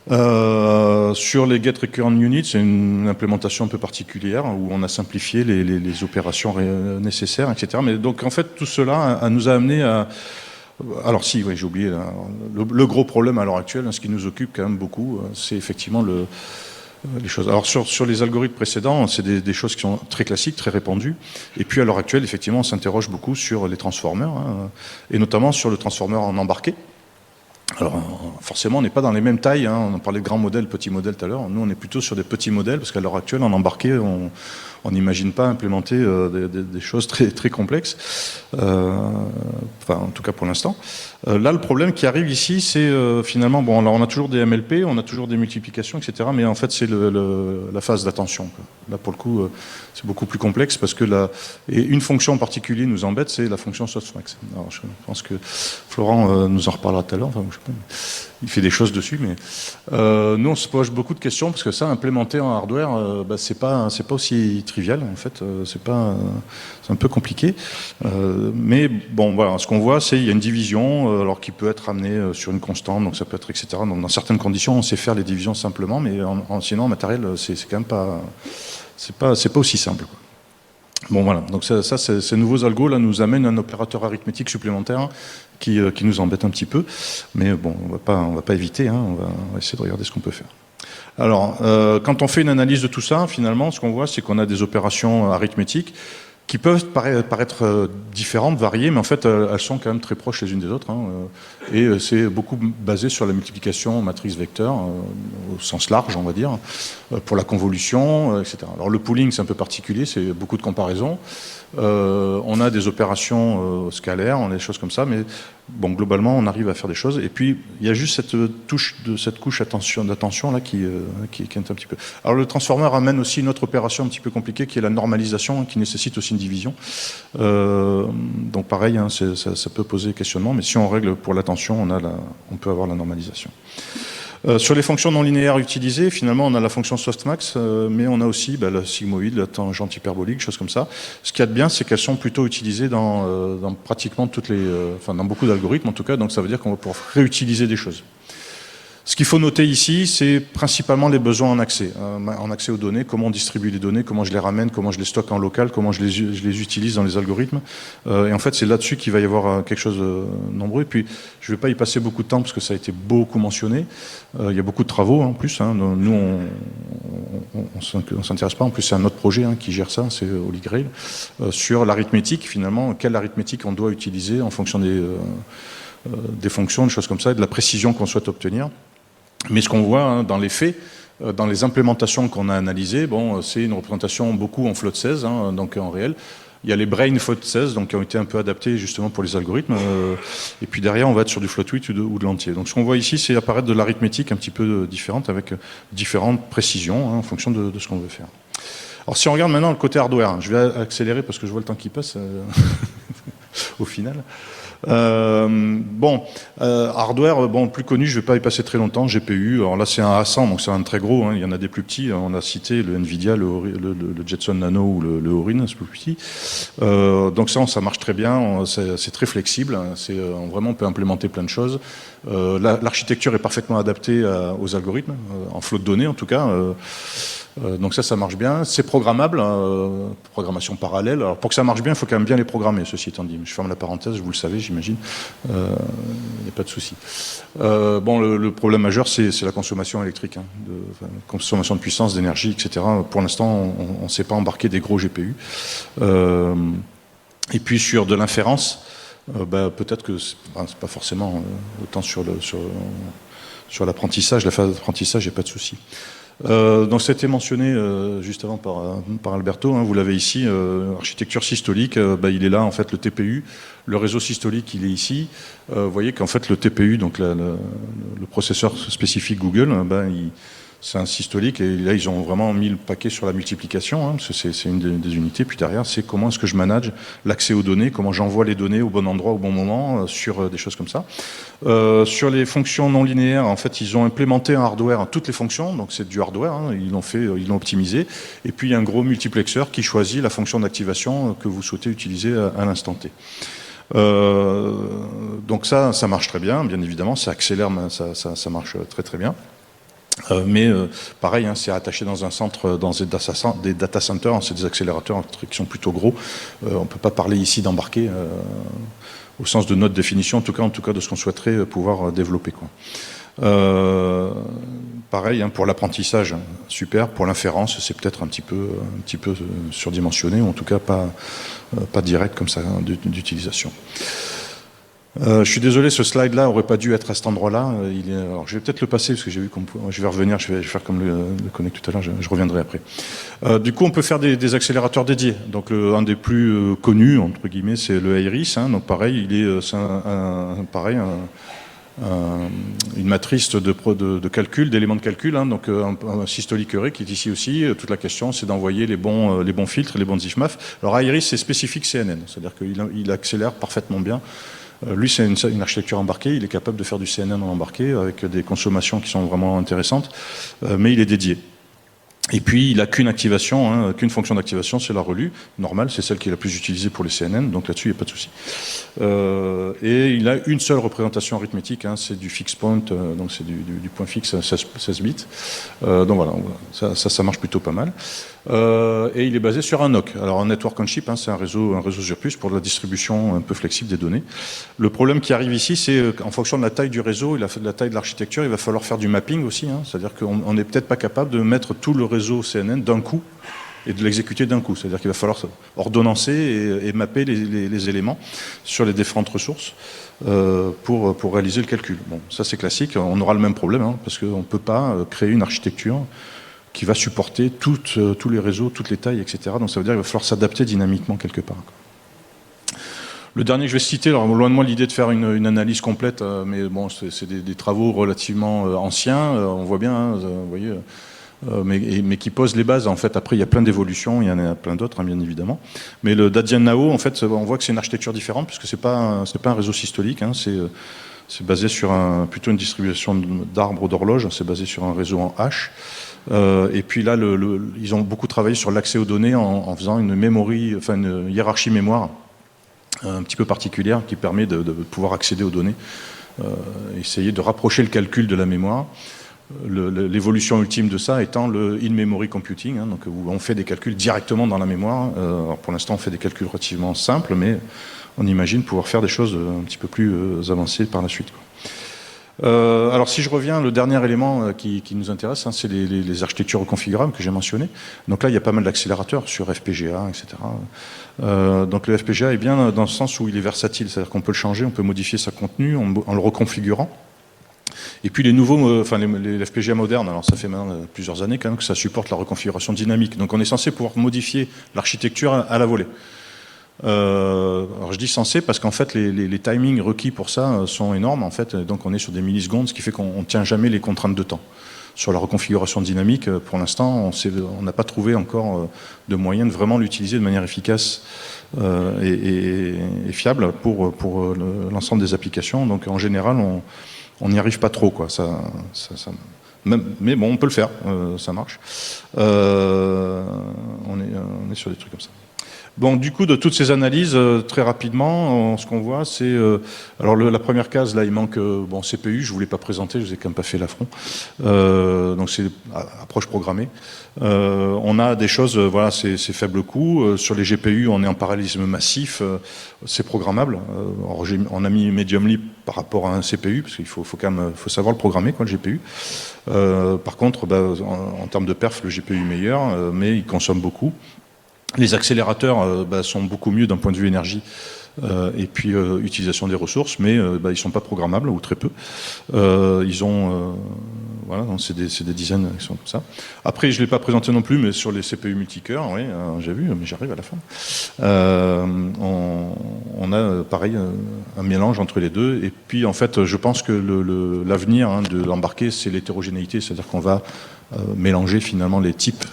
Sur les get recurrent units, c'est une implémentation un peu particulière où on a simplifié les opérations nécessaires, etc. Mais donc en fait tout cela nous a amené à... Alors si, oui, j'ai oublié, le gros problème à l'heure actuelle, hein, ce qui nous occupe quand même beaucoup, c'est effectivement les choses. Alors sur les algorithmes précédents, c'est des choses qui sont très classiques, très répandues. Et puis à l'heure actuelle, effectivement, on s'interroge beaucoup sur les transformers, hein, et notamment sur le transformer en embarqué. Alors forcément on n'est pas dans les mêmes tailles, hein. On parlait de grands modèles, petits modèles tout à l'heure, nous on est plutôt sur des petits modèles parce qu'à l'heure actuelle en embarqué on n'imagine pas implémenter des choses très, très complexes, enfin en tout cas pour l'instant. Là le problème qui arrive ici c'est finalement, bon alors on a toujours des MLP, on a toujours des multiplications, etc. Mais en fait c'est la phase d'attention. Là pour le coup c'est beaucoup plus complexe parce que et une fonction en particulier nous embête, c'est la fonction softmax. Alors je pense que Florent nous en reparlera tout à l'heure, enfin, je sais pas. il fait des choses dessus, mais nous on se pose beaucoup de questions parce que ça, implémenter en hardware, c'est pas aussi trivial en fait. C'est un peu compliqué. Mais bon, voilà, ce qu'on voit, c'est il y a une division, alors qui peut être amenée sur une constante, donc ça peut être etc. Donc dans certaines conditions, on sait faire les divisions simplement, mais sinon en matériel, c'est quand même pas, c'est pas aussi simple, quoi. Bon voilà, donc ces nouveaux algos là nous amènent un opérateur arithmétique supplémentaire qui nous embête un petit peu, mais bon, on va pas éviter, hein, on va essayer de regarder ce qu'on peut faire. Alors, quand on fait une analyse de tout ça, finalement, ce qu'on voit, c'est qu'on a des opérations arithmétiques qui peuvent paraître différentes, variées, mais en fait, elles sont quand même très proches les unes des autres, hein, et c'est beaucoup basé sur la multiplication matrice vecteur, au sens large, on va dire, pour la convolution, etc. Alors le pooling, c'est un peu particulier, c'est beaucoup de comparaisons. On a des opérations scalaires, on a des choses comme ça, mais bon, globalement, on arrive à faire des choses. Et puis, il y a juste cette couche d'attention là qui est un petit peu. Alors, le transformer amène aussi une autre opération un petit peu compliquée, qui est la normalisation, qui nécessite aussi une division. Donc, pareil, hein, ça peut poser questionnement, mais si on règle pour l'attention, on peut avoir la normalisation. Sur les fonctions non linéaires utilisées, finalement, on a la fonction softmax, mais on a aussi la sigmoïde, la tangente hyperbolique, choses comme ça. Ce qu'il y a de bien, c'est qu'elles sont plutôt utilisées dans pratiquement dans beaucoup d'algorithmes en tout cas, donc ça veut dire qu'on va pouvoir réutiliser des choses. Ce qu'il faut noter ici, c'est principalement les besoins en accès aux données, comment on distribue les données, comment je les ramène, comment je les stocke en local, comment je les utilise dans les algorithmes. Et en fait, c'est là-dessus qu'il va y avoir quelque chose de nombreux. Et puis, je ne vais pas y passer beaucoup de temps parce que ça a été beaucoup mentionné. Il y a beaucoup de travaux en plus. Hein. Nous, on s'intéresse pas. En plus, c'est un autre projet qui gère ça, c'est Holy Grail, sur l'arithmétique finalement. Quelle arithmétique on doit utiliser en fonction des fonctions, des choses comme ça, et de la précision qu'on souhaite obtenir. Mais ce qu'on voit dans les faits, dans les implémentations qu'on a analysées, c'est une représentation beaucoup en float 16, donc en réel. Il y a les brain float 16, donc qui ont été un peu adaptés justement pour les algorithmes. Et puis derrière, on va être sur du float 8 ou de l'entier. Donc ce qu'on voit ici, c'est apparaître de l'arithmétique un petit peu différente, avec différentes précisions en fonction de ce qu'on veut faire. Alors si on regarde maintenant le côté hardware, je vais accélérer parce que je vois le temps qui passe au final. Hardware, plus connu, je ne vais pas y passer très longtemps, GPU, alors là c'est un A100, donc c'est un très gros, il y en a des plus petits, on a cité le Nvidia, le Jetson Nano ou le Orin, c'est plus petit. Donc ça marche très bien, c'est très flexible, vraiment on peut implémenter plein de choses. L'architecture est parfaitement adaptée aux algorithmes, en flot de données en tout cas. Donc ça marche bien, c'est programmable, programmation parallèle. Alors pour que ça marche bien, il faut quand même bien les programmer, ceci étant dit. Je ferme la parenthèse, vous le savez, j'imagine, il n'y a pas de souci. Le problème majeur, c'est la consommation électrique, consommation de puissance, d'énergie, etc. Pour l'instant, on ne sait pas embarquer des gros GPU. Et puis sur de l'inférence, peut-être que c'est pas forcément autant sur l'apprentissage, la phase d'apprentissage, il n'y a pas de souci. Donc ça a été mentionné juste avant par Alberto, vous l'avez ici, architecture systolique, il est là en fait le TPU, le réseau systolique il est ici, vous voyez qu'en fait le TPU, donc le processeur spécifique Google, c'est un systolique et là ils ont vraiment mis le paquet sur la multiplication, parce que c'est une des unités, puis derrière c'est comment est-ce que je manage l'accès aux données, comment j'envoie les données au bon endroit au bon moment, sur des choses comme ça. Sur les fonctions non linéaires, en fait ils ont implémenté un hardware, toutes les fonctions, donc c'est du hardware, ils l'ont optimisé, et puis il y a un gros multiplexeur qui choisit la fonction d'activation que vous souhaitez utiliser à l'instant T. Donc ça marche très bien évidemment, ça accélère, ça marche très très bien. Mais pareil, c'est attaché dans un centre, dans des data centers, c'est des accélérateurs qui sont plutôt gros. On ne peut pas parler ici d'embarquer au sens de notre définition, en tout cas de ce qu'on souhaiterait pouvoir développer, quoi. Pareil, pour l'apprentissage, super. Pour l'inférence, c'est peut-être un petit peu surdimensionné, ou en tout cas pas direct comme ça d'utilisation. Je suis désolé, ce slide-là aurait pas dû être à cet endroit-là. Alors, je vais peut-être le passer parce que j'ai vu je vais revenir. Je vais faire comme le connect tout à l'heure. Je reviendrai après. Du coup, on peut faire des accélérateurs dédiés. Donc, un des plus connus entre guillemets, c'est le Iris. Donc, pareil, une matrice de calcul, d'éléments de calcul. Donc, un systolique Eury qui est ici aussi. Toute la question, c'est d'envoyer les bons filtres, les bons IFMAF. Alors, Iris, c'est spécifique CNN, c'est-à-dire qu'il accélère parfaitement bien. Lui, c'est une architecture embarquée, il est capable de faire du CNN en embarqué avec des consommations qui sont vraiment intéressantes, mais il est dédié. Et puis, il n'a qu'une activation, hein, qu'une fonction d'activation, c'est la relue. Normale, c'est celle qui est la plus utilisée pour les CNN, donc là-dessus, il n'y a pas de souci. Et il a une seule représentation arithmétique, hein, c'est du fixed point, donc c'est du point fixe à 16 bits. Donc voilà, ça marche plutôt pas mal. Et il est basé sur un NOC. Alors un network on chip, hein, c'est un réseau sur puce pour la distribution un peu flexible des données. Le problème qui arrive ici, c'est qu'en fonction de la taille du réseau et de la taille de l'architecture, il va falloir faire du mapping aussi. Hein, c'est-à-dire qu'on n'est peut-être pas capable de mettre tout le réseau CNN d'un coup et de l'exécuter d'un coup. C'est-à-dire qu'il va falloir ordonnancer et mapper les éléments sur les différentes ressources pour réaliser le calcul. Bon, ça c'est classique, on aura le même problème, hein, parce qu'on ne peut pas créer une architecture qui va supporter tous les réseaux, toutes les tailles, etc. Donc ça veut dire qu'il va falloir s'adapter dynamiquement quelque part. Le dernier que je vais citer, alors loin de moi l'idée de faire une analyse complète, mais bon, c'est des travaux relativement anciens, on voit bien, hein, vous voyez, mais qui posent les bases. En fait, après, il y a plein d'évolutions, il y en a plein d'autres, hein, bien évidemment. Mais le Dadian Nao, en fait, on voit que c'est une architecture différente, puisque c'est pas un réseau systolique, hein, c'est basé sur plutôt une distribution d'arbres d'horloge, c'est basé sur un réseau en H. Et puis là, ils ont beaucoup travaillé sur l'accès aux données en faisant une hiérarchie mémoire un petit peu particulière qui permet de pouvoir accéder aux données, essayer de rapprocher le calcul de la mémoire. L'évolution ultime de ça étant le in-memory computing, hein, donc où on fait des calculs directement dans la mémoire. Alors pour l'instant, on fait des calculs relativement simples, mais on imagine pouvoir faire des choses un petit peu plus avancées par la suite, quoi. Alors si je reviens, le dernier élément qui nous intéresse, hein, c'est les architectures reconfigurables que j'ai mentionnées. Donc là, il y a pas mal d'accélérateurs sur FPGA, etc. Donc le FPGA est bien dans le sens où il est versatile, c'est-à-dire qu'on peut le changer, on peut modifier sa contenu en le reconfigurant. Et puis les nouveaux, les FPGA modernes, alors ça fait maintenant plusieurs années quand même que ça supporte la reconfiguration dynamique. Donc on est censé pouvoir modifier l'architecture à la volée. Alors je dis censé parce qu'en fait les timings requis pour ça sont énormes en fait, donc on est sur des millisecondes, ce qui fait qu'on ne tient jamais les contraintes de temps. Sur la reconfiguration dynamique, pour l'instant, on n'a pas trouvé encore de moyen de vraiment l'utiliser de manière efficace et fiable pour l'ensemble des applications. Donc en général, on n'y arrive pas trop, quoi. Mais bon, on peut le faire, ça marche. On est sur des trucs comme ça. Bon, du coup, de toutes ces analyses, très rapidement, ce qu'on voit, c'est... alors, la première case, là, il manque CPU, je ne vous l'ai pas présenté, je vous ai quand même pas fait l'affront. Donc, c'est approche programmée. On a des choses, voilà, c'est faible coût. Sur les GPU, on est en parallélisme massif, c'est programmable. On a mis Medium Leap par rapport à un CPU, parce qu'il faut quand même savoir le programmer, quoi, le GPU. Par contre, en termes de perf, le GPU est meilleur, mais il consomme beaucoup. Les accélérateurs sont beaucoup mieux d'un point de vue énergie et puis utilisation des ressources, mais ils ne sont pas programmables, ou très peu. Ils ont... voilà, c'est des dizaines qui sont comme ça. Après, je ne l'ai pas présenté non plus, mais sur les CPU multicœurs, oui, j'ai vu, mais j'arrive à la fin. On a, pareil, un mélange entre les deux. Et puis, en fait, je pense que l'avenir de l'embarqué, c'est l'hétérogénéité, c'est-à-dire qu'on va mélanger finalement les types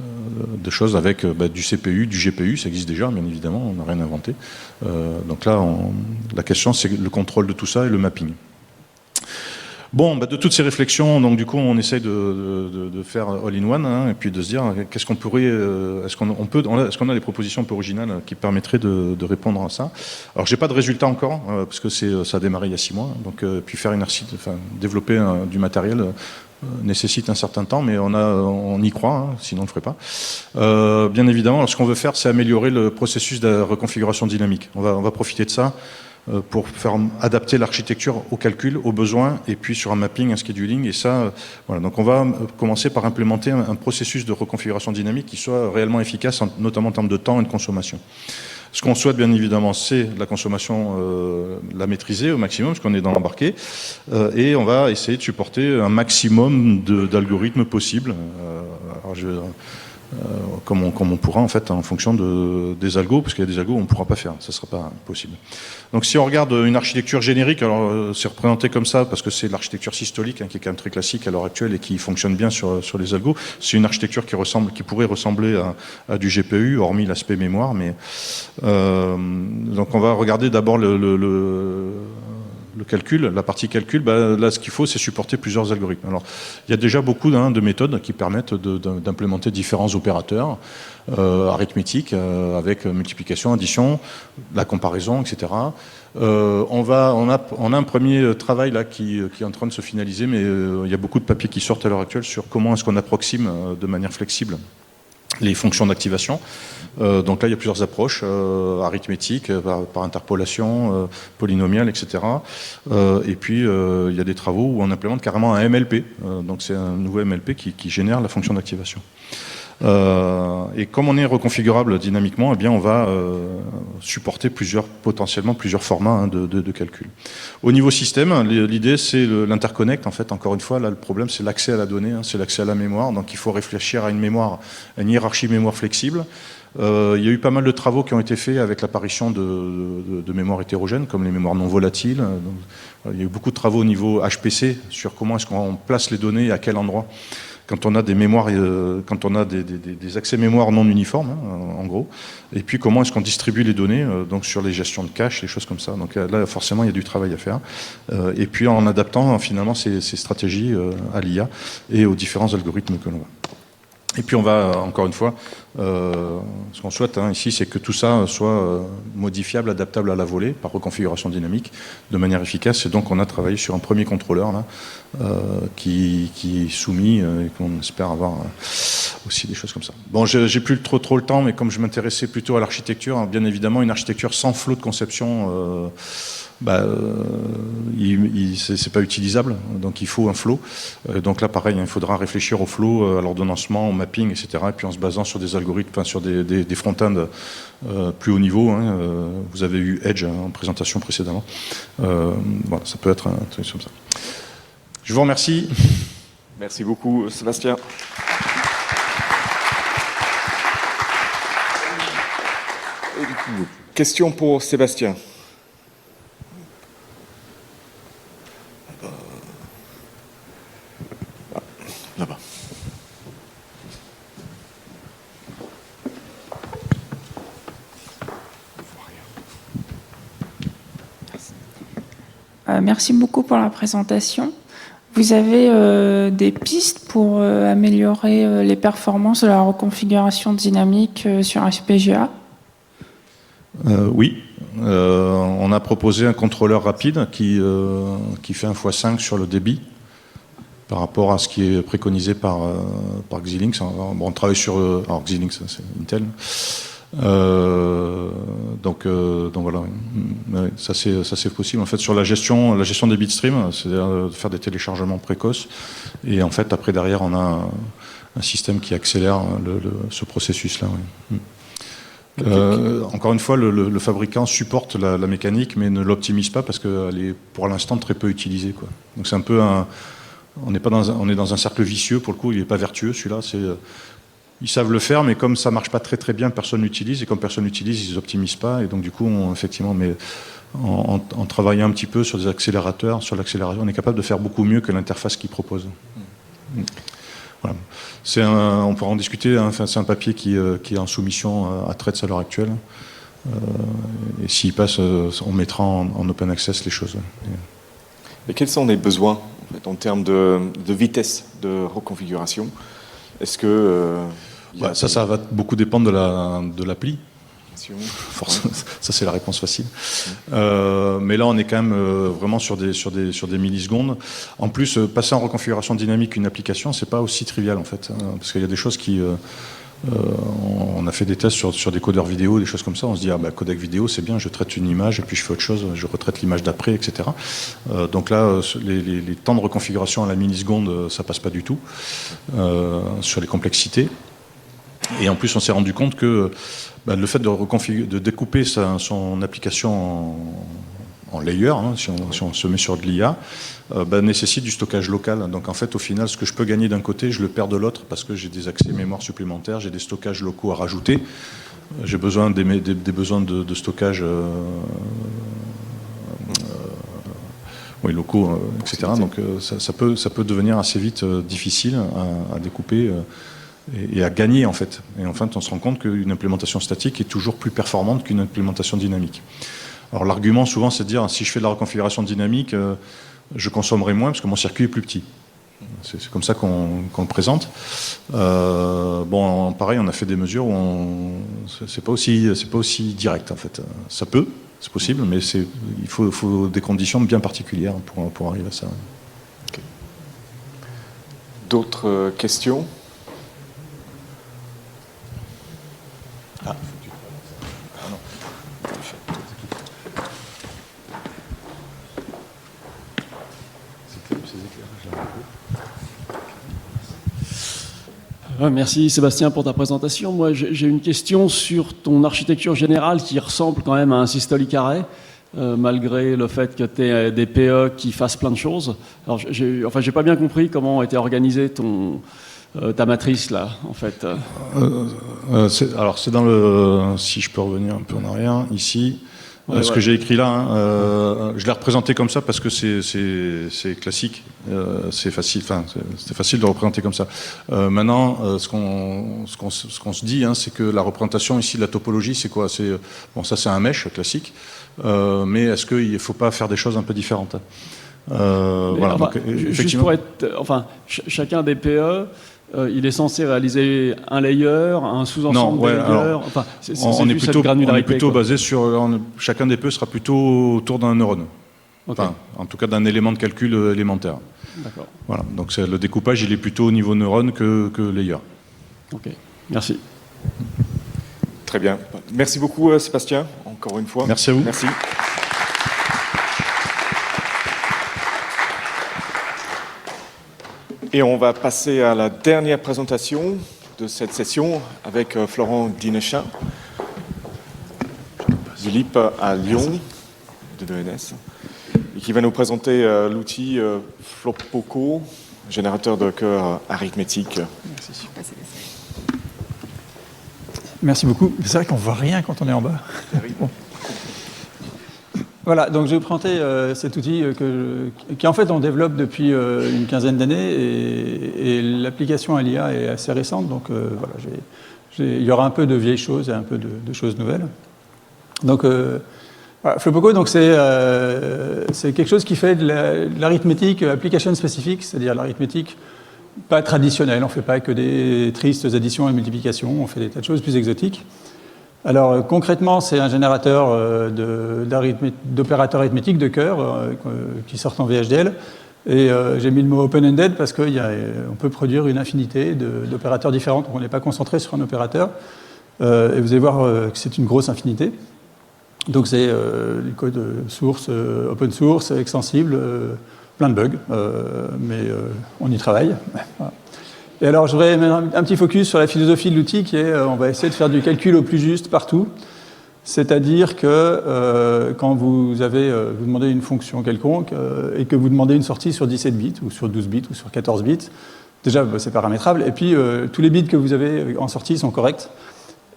de choses avec du CPU, du GPU, ça existe déjà, bien évidemment, on n'a rien inventé. Donc là, la question, c'est le contrôle de tout ça et le mapping. Bon, de toutes ces réflexions, donc du coup, on essaye de faire all-in-one, hein, et puis de se dire, qu'est-ce qu'on pourrait, est-ce qu'on a des propositions un peu originales qui permettraient de répondre à ça. Alors, j'ai pas de résultat encore, parce que ça a démarré il y a 6 mois, donc puis faire développer du matériel nécessite un certain temps, mais on y croit, hein, sinon on ne le ferait pas. Bien évidemment, ce qu'on veut faire, c'est améliorer le processus de reconfiguration dynamique. On va profiter de ça pour faire adapter l'architecture au calcul, aux besoins, et puis sur un mapping, un scheduling, et ça, voilà. Donc on va commencer par implémenter un processus de reconfiguration dynamique qui soit réellement efficace, notamment en termes de temps et de consommation. Ce qu'on souhaite, bien évidemment, c'est la consommation, la maîtriser au maximum, parce qu'on est dans l'embarqué, et on va essayer de supporter un maximum d'algorithmes possibles. Alors comme on pourra en fait en fonction des algos, parce qu'il y a des algos où on ne pourra pas faire, ça ne sera pas possible. Donc si on regarde une architecture générique, alors c'est représenté comme ça parce que c'est l'architecture systolique qui est quand même très classique à l'heure actuelle et qui fonctionne bien sur les algos. C'est une architecture qui pourrait ressembler à du GPU, hormis l'aspect mémoire. Mais donc on va regarder d'abord le calcul, la partie calcul. Là, ce qu'il faut, c'est supporter plusieurs algorithmes. Alors, il y a déjà beaucoup de méthodes qui permettent d'implémenter différents opérateurs arithmétiques avec multiplication, addition, la comparaison, etc. On a un premier travail là qui est en train de se finaliser, mais il y a beaucoup de papiers qui sortent à l'heure actuelle sur comment est-ce qu'on approxime de manière flexible les fonctions d'activation. Donc là, il y a plusieurs approches, arithmétiques, par interpolation, polynomiale, etc. Et puis, il y a des travaux où on implémente carrément un MLP. Donc c'est un nouveau MLP qui génère la fonction d'activation. Et comme on est reconfigurable dynamiquement, eh bien on va supporter potentiellement plusieurs formats de calcul. Au niveau système, l'idée c'est l'interconnect. En fait, encore une fois, là le problème c'est l'accès à la donnée, c'est l'accès à la mémoire. Donc il faut réfléchir à une hiérarchie mémoire flexible. Il y a eu pas mal de travaux qui ont été faits avec l'apparition de mémoires hétérogènes, comme les mémoires non volatiles. Donc, il y a eu beaucoup de travaux au niveau HPC sur comment est-ce qu'on place les données et à quel endroit. Quand on a des mémoires, quand on a des accès mémoire non uniformes, en gros, et puis comment est-ce qu'on distribue les données, donc sur les gestions de cache, les choses comme ça. Donc là, forcément, il y a du travail à faire. Et puis en adaptant finalement ces stratégies à l'IA et aux différents algorithmes que l'on a. Et puis on va, encore une fois, ce qu'on souhaite ici, c'est que tout ça soit modifiable, adaptable à la volée, par reconfiguration dynamique, de manière efficace. Et donc on a travaillé sur un premier contrôleur là, qui est soumis et qu'on espère avoir aussi des choses comme ça. Bon, j'ai plus trop le temps, mais comme je m'intéressais plutôt à l'architecture, bien évidemment, une architecture sans flot de conception... c'est pas utilisable, donc il faut un flow. Donc là, pareil, il faudra réfléchir au flow, à l'ordonnancement, au mapping, etc. Et puis en se basant sur des algorithmes, sur des front-end plus haut niveau. Vous avez eu Edge en présentation précédemment. Voilà, ça peut être un truc comme ça. Je vous remercie. Merci beaucoup, Sébastien. Et du coup, question pour Sébastien. Là-bas. Merci beaucoup pour la présentation. Vous avez des pistes pour améliorer les performances de la reconfiguration dynamique sur FPGA ? Oui. On a proposé un contrôleur rapide qui fait 1x5 sur le débit par rapport à ce qui est préconisé par Xilinx. On travaille sur... alors Xilinx, c'est Intel. Donc voilà, ça c'est possible. En fait, sur la gestion des bitstreams, c'est-à-dire de faire des téléchargements précoces. Et en fait, après, derrière, on a un système qui accélère ce processus-là. Oui. Encore une fois, le fabricant supporte la mécanique, mais ne l'optimise pas parce qu'elle est pour l'instant très peu utilisée, quoi. Donc c'est un peu on est dans un cercle vicieux, pour le coup, il n'est pas vertueux, celui-là. Ils savent le faire, mais comme ça ne marche pas très très bien, personne n'utilise, et comme personne n'utilise, ils n'optimisent pas, et donc du coup, effectivement, mais en travaillant un petit peu sur des accélérateurs, sur l'accélération, on est capable de faire beaucoup mieux que l'interface qu'ils proposent. Voilà. On pourra en discuter, enfin, c'est un papier qui est en soumission à TREDS à l'heure actuelle, et s'il passe, on mettra en open access les choses. Et quels sont les besoins en termes de vitesse de reconfiguration? Est-ce que... ça va beaucoup dépendre de l'appli. Ça, c'est la réponse facile. Mais là, on est quand même vraiment sur des millisecondes. En plus, passer en reconfiguration dynamique une application, c'est pas aussi trivial, en fait. Parce qu'il y a des choses qui... on a fait des tests sur des codeurs vidéo, des choses comme ça. On se dit, codec vidéo, c'est bien, je traite une image et puis je fais autre chose, je retraite l'image d'après, etc. Donc là, les temps de reconfiguration à la milliseconde, ça passe pas du tout sur les complexités. Et en plus, on s'est rendu compte que le fait de découper son application en layer, hein, si on se met sur de l'IA, nécessite du stockage local. Donc en fait, au final, ce que je peux gagner d'un côté, je le perds de l'autre parce que j'ai des accès mémoire supplémentaires, j'ai des stockages locaux à rajouter, j'ai besoin des besoins de stockage locaux, etc. Donc ça peut devenir assez vite difficile à découper et à gagner en fait. Et en fait, on se rend compte qu'une implémentation statique est toujours plus performante qu'une implémentation dynamique. Alors l'argument souvent, c'est de dire si je fais de la reconfiguration dynamique, je consommerai moins parce que mon circuit est plus petit. C'est comme ça qu'on le présente. Pareil, on a fait des mesures où c'est pas aussi direct en fait. Ça peut, c'est possible, mais il faut des conditions bien particulières pour arriver à ça. Okay. D'autres questions? Merci Sébastien pour ta présentation. Moi j'ai une question sur ton architecture générale qui ressemble quand même à un systolic array, malgré le fait que tu aies des PE qui fassent plein de choses. Alors j'ai pas bien compris comment était organisée ta matrice là en fait. C'est dans le, si je peux revenir un peu en arrière, ici. Ce que j'ai écrit là, je l'ai représenté comme ça parce que c'est classique, c'est facile, c'était facile de représenter comme ça. Maintenant, ce qu'on se dit, c'est que la représentation ici de la topologie, c'est quoi? Ça c'est un mesh classique, mais est-ce qu'il ne faut pas faire des choses un peu différentes? Voilà. Donc, juste pour être, chacun des PE. Il est censé réaliser un layer, un sous-ensemble de layers. On est plutôt basé sur chacun des PE sera plutôt autour d'un neurone. Okay. En tout cas d'un élément de calcul élémentaire. D'accord. Voilà. Donc le découpage il est plutôt au niveau neurone que layer. Ok. Merci. Très bien. Merci beaucoup Sébastien. Encore une fois. Merci à vous. Merci. Et on va passer à la dernière présentation de cette session avec Florent Dinechin, Philippe à Lyon, de l'ENS, et qui va nous présenter l'outil Flopoco, générateur de cœur arithmétique. Merci. Merci beaucoup. C'est vrai qu'on ne voit rien quand on est en bas. Bon. Voilà, donc je vais vous présenter cet outil qui en fait on développe depuis une quinzaine d'années et l'application à l'IA est assez récente, donc voilà, il y aura un peu de vieilles choses et un peu de choses nouvelles. Donc voilà, Flopoco, donc c'est quelque chose qui fait de l'arithmétique application spécifique, c'est-à-dire l'arithmétique pas traditionnelle, on ne fait pas que des tristes additions et multiplications, on fait des tas de choses plus exotiques. Alors concrètement, c'est un générateur d'opérateurs arithmétiques de cœur qui sortent en VHDL. Et j'ai mis le mot open-ended parce qu'on peut produire une infinité d'opérateurs différents, donc on n'est pas concentré sur un opérateur. Et vous allez voir que c'est une grosse infinité. Donc c'est du code source, open source, extensible, plein de bugs, mais on y travaille. Voilà. Et alors, je voudrais mettre un petit focus sur la philosophie de l'outil qui est, on va essayer de faire du calcul au plus juste partout. C'est-à-dire que quand vous demandez une fonction quelconque et que vous demandez une sortie sur 17 bits, ou sur 12 bits, ou sur 14 bits, déjà, c'est paramétrable. Et puis, tous les bits que vous avez en sortie sont corrects.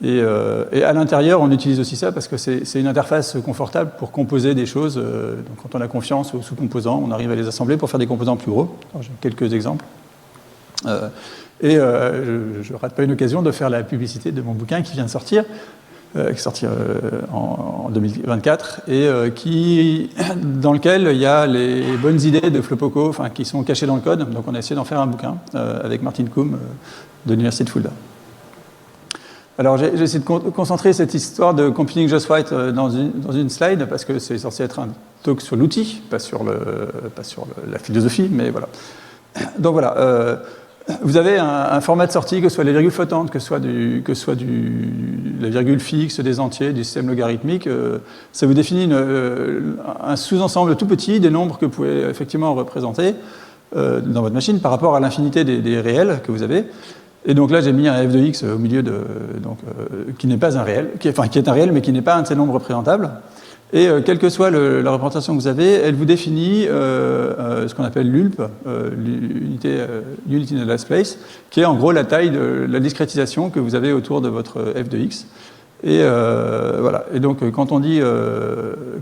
Et à l'intérieur, on utilise aussi ça parce que c'est une interface confortable pour composer des choses. Donc, quand on a confiance aux sous-composants, on arrive à les assembler pour faire des composants plus gros. Alors, j'ai quelques exemples. Je ne rate pas une occasion de faire la publicité de mon bouquin qui vient de sortir, qui est sorti en 2024, et dans lequel il y a les bonnes idées de Flopoco, qui sont cachées dans le code. Donc on a essayé d'en faire un bouquin avec Martin Koum de l'Université de Fulda. Alors j'ai essayé de concentrer cette histoire de Computing Just Right dans une slide, parce que c'est censé être un talk sur l'outil, pas sur la philosophie, mais voilà. Donc voilà, vous avez un format de sortie, que ce soit les virgules flottantes, que ce soit la virgule fixe, des entiers, du système logarithmique. Ça vous définit un sous-ensemble tout petit des nombres que vous pouvez effectivement représenter dans votre machine par rapport à l'infinité des réels que vous avez. Et donc là, j'ai mis un f de x au milieu qui n'est pas un réel, qui est un réel, mais qui n'est pas un de ces nombres représentables. Et quelle que soit la représentation que vous avez, elle vous définit ce qu'on appelle l'ULP, Unity Knowledge Place, qui est en gros la taille de la discrétisation que vous avez autour de votre f de x. Et voilà. Et donc, quand on dit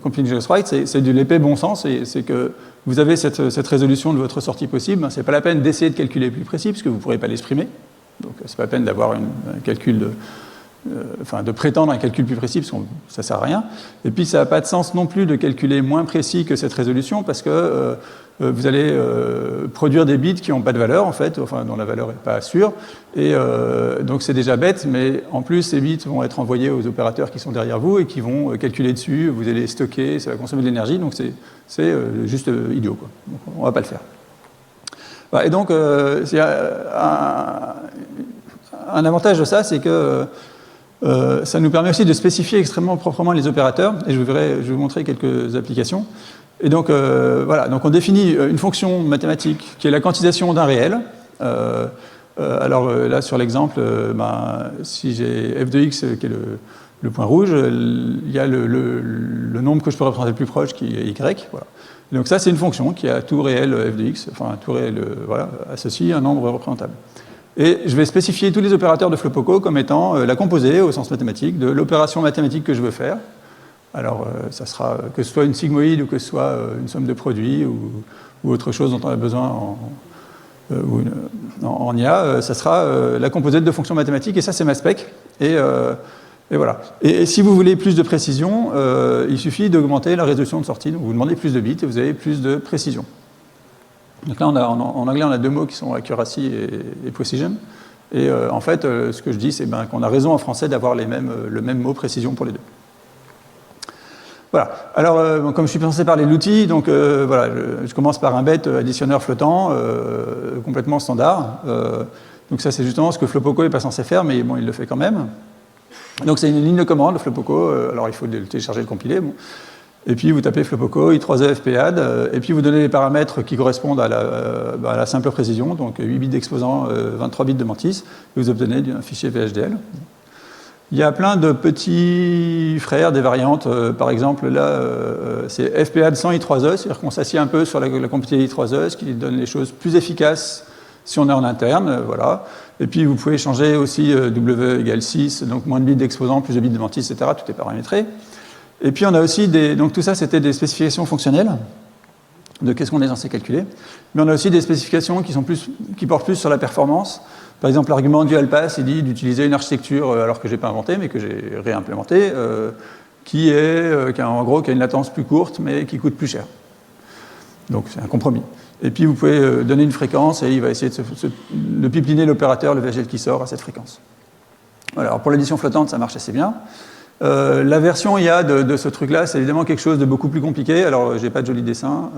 Complete Just Right, c'est de l'épais bon sens, et c'est que vous avez cette résolution de votre sortie possible. C'est pas la peine d'essayer de calculer plus précis, parce que vous ne pourrez pas l'exprimer. Donc, c'est pas la peine d'avoir un calcul de prétendre un calcul plus précis, parce que ça ne sert à rien. Et puis, ça n'a pas de sens non plus de calculer moins précis que cette résolution, parce que vous allez produire des bits qui n'ont pas de valeur, en fait, enfin, dont la valeur n'est pas sûre. Et donc, c'est déjà bête, mais en plus, ces bits vont être envoyés aux opérateurs qui sont derrière vous et qui vont calculer dessus. Vous allez stocker, ça va consommer de l'énergie, donc c'est juste idiot, quoi. Donc, on ne va pas le faire. Voilà, et donc, un avantage de ça, c'est que ça nous permet aussi de spécifier extrêmement proprement les opérateurs, et je vais vous montrer quelques applications. Et donc, voilà, donc on définit une fonction mathématique qui est la quantisation d'un réel. Alors là, sur l'exemple, si j'ai f de x qui est le point rouge, il y a le nombre que je peux représenter le plus proche qui est y. Voilà. Donc ça, c'est une fonction qui a tout réel f de x, enfin un tout réel voilà, associé à un nombre représentable. Et je vais spécifier tous les opérateurs de FLOPOCO comme étant la composée, au sens mathématique, de l'opération mathématique que je veux faire. Alors, ça sera que ce soit une sigmoïde ou que ce soit une somme de produits ou autre chose dont on a besoin en IA, ça sera la composée de fonctions mathématiques, et ça, c'est ma spec. Et voilà. Et si vous voulez plus de précision, il suffit d'augmenter la résolution de sortie. Donc, vous demandez plus de bits et vous avez plus de précision. Donc là, en anglais, on a deux mots qui sont accuracy et precision. Et en fait, ce que je dis, c'est qu'on a raison en français d'avoir le même mot précision pour les deux. Voilà. Alors, comme je suis censé parler de l'outil, donc voilà, je commence par un bête additionneur flottant, complètement standard. Donc ça, c'est justement ce que FLOPOCO n'est pas censé faire, mais bon, il le fait quand même. Donc c'est une ligne de commande, FLOPOCO. Alors il faut le télécharger et le compiler. Bon. Et puis vous tapez FLOPOCO, I3E FPAD, et puis vous donnez les paramètres qui correspondent à la simple précision, donc 8 bits d'exposant, 23 bits de mantis, et vous obtenez un fichier VHDL. Il y a plein de petits frères, des variantes. Par exemple, là, c'est FPAD sans I3E, c'est-à-dire qu'on s'assied un peu sur la complexité I3E, ce qui donne les choses plus efficaces si on est en interne. Voilà. Et puis, vous pouvez changer aussi W égale 6, donc moins de bits d'exposant, plus de bits de mantis, etc. Tout est paramétré. Et puis, on a aussi donc tout ça, c'était des spécifications fonctionnelles de qu'est-ce qu'on est censé calculer. Mais on a aussi des spécifications qui portent plus sur la performance. Par exemple, l'argument dual pass, il dit d'utiliser une architecture, alors que je n'ai pas inventé, mais que j'ai réimplémenté, qui a une latence plus courte, mais qui coûte plus cher. Donc, c'est un compromis. Et puis, vous pouvez donner une fréquence, et il va essayer de pipeliner l'opérateur, le VHDL qui sort à cette fréquence. Voilà. Alors, pour l'édition flottante, ça marche assez bien. La version IA de ce truc-là, c'est évidemment quelque chose de beaucoup plus compliqué. Alors, j'ai pas de jolis dessins,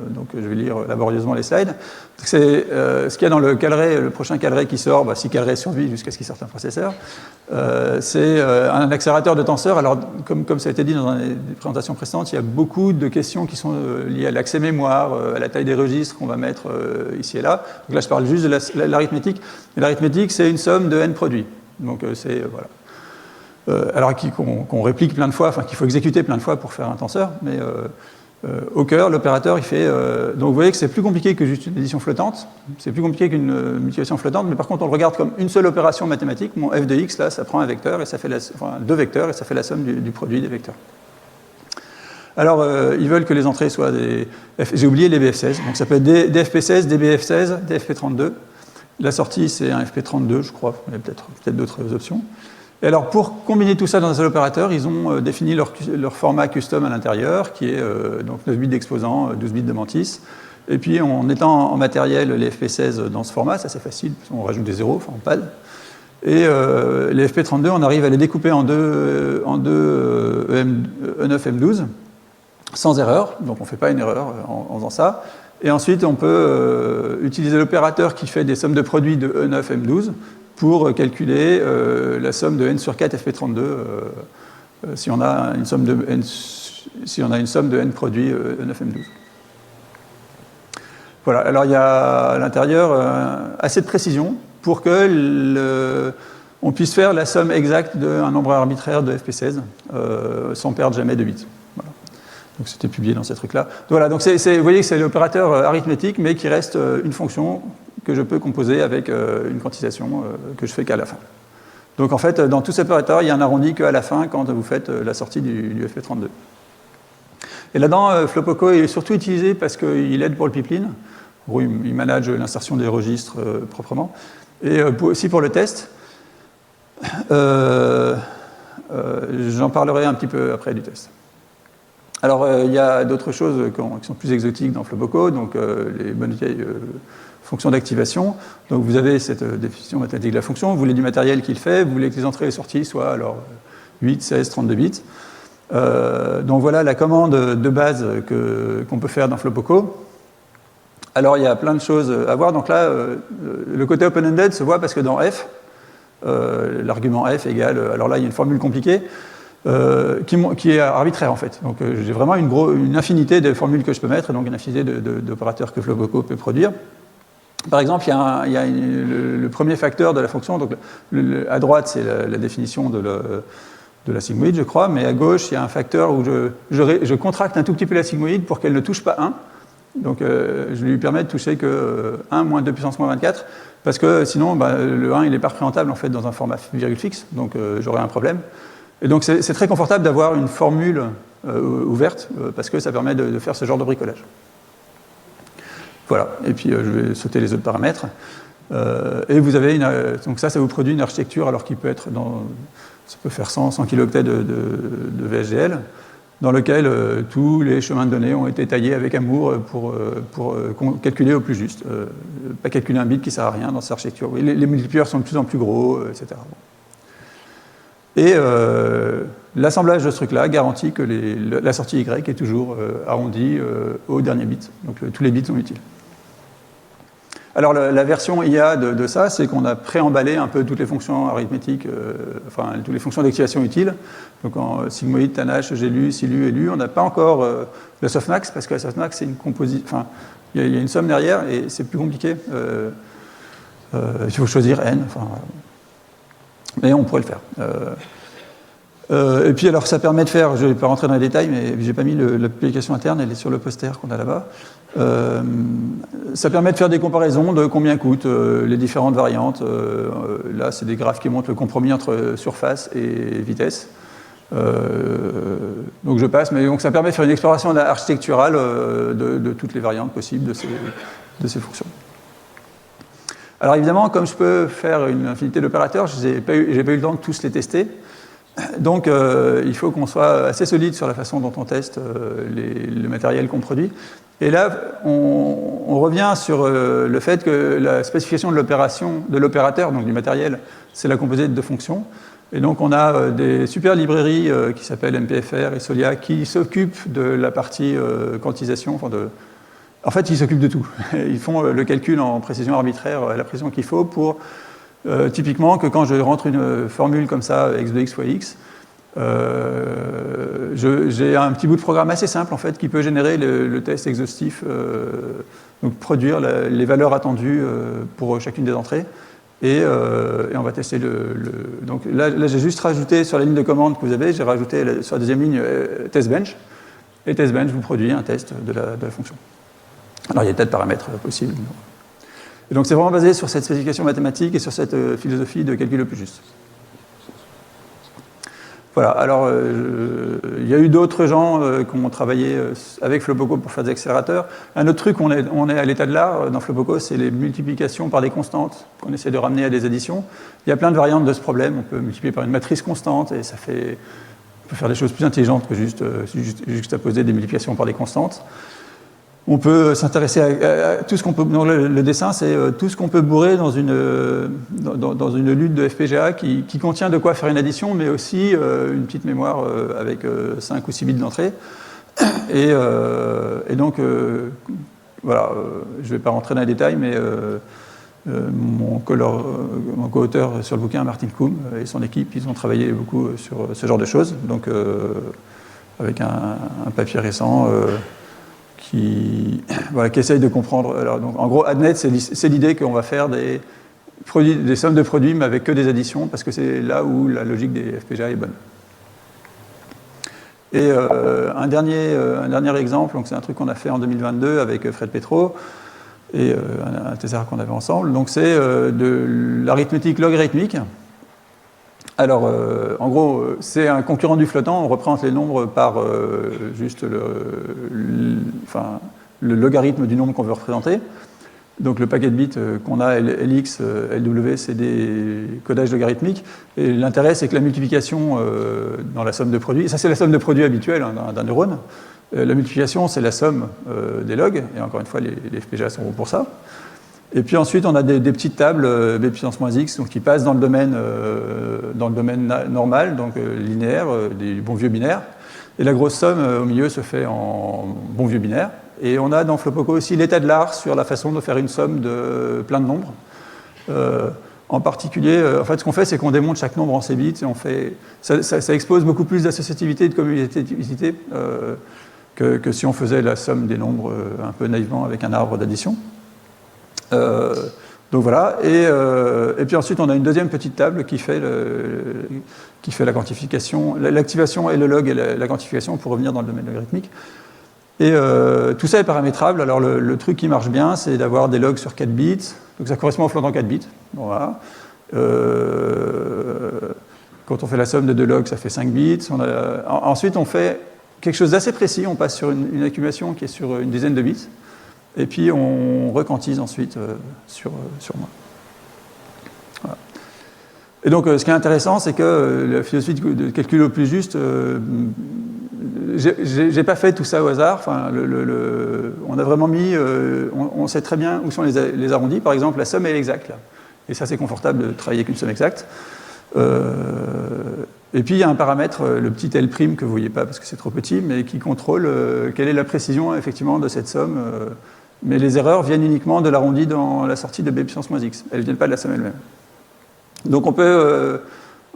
donc je vais lire laborieusement les slides. C'est ce qu'il y a dans le prochain Calray qui sort, si Calray survit jusqu'à ce qu'il sorte un processeur. C'est un accélérateur de tenseurs. Alors, comme ça a été dit dans les présentations précédentes, il y a beaucoup de questions qui sont liées à l'accès mémoire, à la taille des registres qu'on va mettre ici et là. Donc là, je parle juste de l'arithmétique. Et l'arithmétique, c'est une somme de n produits. Donc, c'est voilà. Alors qu'on réplique plein de fois, enfin qu'il faut exécuter plein de fois pour faire un tenseur, mais au cœur, l'opérateur, il fait... donc vous voyez que c'est plus compliqué que juste une addition flottante, c'est plus compliqué qu'une multiplication flottante, mais par contre on le regarde comme une seule opération mathématique. Mon f de x, là, ça prend un vecteur, et ça fait deux vecteurs, et ça fait la somme du produit des vecteurs. Alors, ils veulent que les entrées soient des... J'ai oublié les BF16, donc ça peut être DFP16, DBF16, DFP32. La sortie, c'est un FP32, je crois, il y a peut-être d'autres options. Et alors, pour combiner tout ça dans un seul opérateur, ils ont défini leur format custom à l'intérieur, qui est donc 9 bits d'exposant, 12 bits de mantis. Et puis, en étant en matériel les FP16 dans ce format, ça c'est facile, on rajoute des zéros, enfin en pad. Et les FP32, on arrive à les découper en deux E9, M12, sans erreur, donc on ne fait pas une erreur en faisant ça. Et ensuite, on peut utiliser l'opérateur qui fait des sommes de produits de E9, M12, pour calculer la somme de n sur 4 FP32 si on a une somme de n produits E9M12. Voilà, alors il y a à l'intérieur assez de précision pour que on puisse faire la somme exacte d'un nombre arbitraire de FP16 sans perdre jamais de bits. Voilà. Donc c'était publié dans ces trucs-là. Voilà, donc vous voyez que c'est l'opérateur arithmétique, mais qui reste une fonction que je peux composer avec une quantisation que je fais qu'à la fin. Donc en fait, dans tous ces opérateurs, il y a un arrondi qu'à la fin quand vous faites la sortie du FP32. Et là-dedans, Flopoco est surtout utilisé parce qu'il aide pour le pipeline. Où il manage l'insertion des registres proprement. Et aussi pour le test. J'en parlerai un petit peu après du test. Alors, il y a d'autres choses qui sont plus exotiques dans Flopoco, donc les bonnes vieilles fonctions d'activation. Donc, vous avez cette définition mathématique de la fonction, vous voulez du matériel qu'il fait, vous voulez que les entrées et sorties soient alors 8, 16, 32 bits. Donc, voilà la commande de base qu'on peut faire dans Flopoco. Alors, il y a plein de choses à voir. Donc là, le côté open-ended se voit parce que dans F, l'argument F égale... Alors là, il y a une formule compliquée qui est arbitraire, en fait. Donc j'ai vraiment une infinité de formules que je peux mettre, et donc une infinité d'opérateurs que Flopoco peut produire. Par exemple, il y a le premier facteur de la fonction. Donc à droite, c'est la définition de la sigmoïde, je crois, mais à gauche, il y a un facteur où je contracte un tout petit peu la sigmoïde pour qu'elle ne touche pas 1. Donc je lui permets de toucher que 1 moins 2 puissance moins 24, parce que sinon le 1 il n'est pas représentable en fait dans un format virgule fixe, donc j'aurai un problème. Et donc c'est très confortable d'avoir une formule ouverte, parce que ça permet de faire ce genre de bricolage. Voilà, et puis je vais sauter les autres paramètres. Et vous avez donc ça vous produit une architecture alors qu'il peut être ça peut faire 100 kilooctets de VHDL, dans lequel tous les chemins de données ont été taillés avec amour pour calculer au plus juste. Pas calculer un bit qui ne sert à rien dans cette architecture. Oui, les multiplieurs sont de plus en plus gros, etc. Et l'assemblage de ce truc-là garantit que la sortie Y est toujours arrondie au dernier bit. Donc tous les bits sont utiles. Alors la version IA de ça, c'est qu'on a préemballé un peu toutes les fonctions arithmétiques, enfin toutes les fonctions d'activation utiles. Donc en sigmoïde, tanh, glu, silu, elu, on n'a pas encore le softmax, parce que la softmax c'est une composite, enfin il y a une somme derrière et c'est plus compliqué. Il faut choisir n, enfin, mais on pourrait le faire. Et puis alors ça permet de faire, je ne vais pas rentrer dans les détails, mais j'ai pas mis l'application interne, elle est sur le poster qu'on a là-bas. Ça permet de faire des comparaisons de combien coûtent les différentes variantes. Là, c'est des graphes qui montrent le compromis entre surface et vitesse. Donc je passe, mais donc ça permet de faire une exploration architecturale de toutes les variantes possibles de ces fonctions. Alors évidemment, comme je peux faire une infinité d'opérateurs, je n'ai pas eu le temps de tous les tester. Donc il faut qu'on soit assez solide sur la façon dont on teste le matériel qu'on produit. Et là, on revient sur le fait que la spécification de l'opérateur, donc du matériel, c'est la composite de fonctions. Et donc on a des super librairies qui s'appellent MPFR et Solia qui s'occupent de la partie quantisation. En fait, ils s'occupent de tout. Ils font le calcul en précision arbitraire à la précision qu'il faut pour... typiquement, que quand je rentre une formule comme ça, x de x fois x, j'ai un petit bout de programme assez simple en fait qui peut générer le test exhaustif, donc produire les valeurs attendues pour chacune des entrées, et on va tester donc là j'ai juste rajouté sur la ligne de commande que vous avez, j'ai rajouté sur la deuxième ligne testbench, et testbench vous produit un test de la fonction. Alors il y a des tas de paramètres possibles. Et donc c'est vraiment basé sur cette spécification mathématique et sur cette philosophie de calcul le plus juste. Voilà, alors il y a eu d'autres gens qui ont travaillé avec Flopoco pour faire des accélérateurs. Un autre truc, on est à l'état de l'art dans Flopoco, c'est les multiplications par des constantes qu'on essaie de ramener à des additions. Il y a plein de variantes de ce problème. On peut multiplier par une matrice constante et ça fait... On peut faire des choses plus intelligentes que juste juxtaposer des multiplications par des constantes. On peut s'intéresser à tout ce qu'on peut... Le dessin, c'est tout ce qu'on peut bourrer dans une lutte de FPGA qui contient de quoi faire une addition, mais aussi une petite mémoire avec 5 ou 6 bits d'entrée. Et donc, voilà, je ne vais pas rentrer dans les détails, mais mon co-auteur sur le bouquin, Martin Koum, et son équipe, ils ont travaillé beaucoup sur ce genre de choses, donc avec un papier récent... qui essaye de comprendre. Alors, donc, en gros, ADNet, c'est l'idée qu'on va faire des sommes de produits, mais avec que des additions, parce que c'est là où la logique des FPGA est bonne. Et un dernier exemple, c'est un truc qu'on a fait en 2022 avec Fred Petro et un thésard qu'on avait ensemble. Donc c'est de l'arithmétique logarithmique. Alors, en gros, c'est un concurrent du flottant. On représente les nombres par juste le logarithme du nombre qu'on veut représenter. Donc le paquet de bits qu'on a, LX, LW, c'est des codages logarithmiques. Et l'intérêt, c'est que la multiplication dans la somme de produits, ça c'est la somme de produits habituelle d'un neurone. La multiplication, c'est la somme des logs. Et encore une fois, les FPGA sont bons pour ça. Et puis ensuite, on a des petites tables b puissance moins x, donc qui passent dans le domaine normal, donc linéaire, des bons vieux binaires. Et la grosse somme au milieu se fait en bons vieux binaires. Et on a dans Flopoco aussi l'état de l'art sur la façon de faire une somme de plein de nombres. En particulier, en fait, ce qu'on fait, c'est qu'on démonte chaque nombre en ses bits, et ça expose beaucoup plus d'associativité et de commutativité que si on faisait la somme des nombres un peu naïvement avec un arbre d'addition. Donc voilà, et puis ensuite on a une deuxième petite table qui fait la quantification, l'activation et le log et la quantification pour revenir dans le domaine logarithmique. Et tout ça est paramétrable. Alors le truc qui marche bien, c'est d'avoir des logs sur 4 bits, donc ça correspond au flottant 4 bits. Bon, voilà. Quand on fait la somme de 2 logs, ça fait 5 bits. Ensuite on fait quelque chose d'assez précis, on passe sur une accumulation qui est sur une dizaine de bits. Et puis on requantise ensuite sur moi. Voilà. Et donc ce qui est intéressant, c'est que la philosophie de calcul au plus juste, j'ai pas fait tout ça au hasard. Enfin, on a vraiment mis, on sait très bien où sont les arrondis. Par exemple, la somme est exacte là. Et ça, c'est confortable de travailler avec une somme exacte. Et puis il y a un paramètre, le petit L' que vous ne voyez pas parce que c'est trop petit, mais qui contrôle quelle est la précision effectivement de cette somme. Mais les erreurs viennent uniquement de l'arrondi dans la sortie de b puissance moins x. Elles ne viennent pas de la somme elle-même. Donc on peut...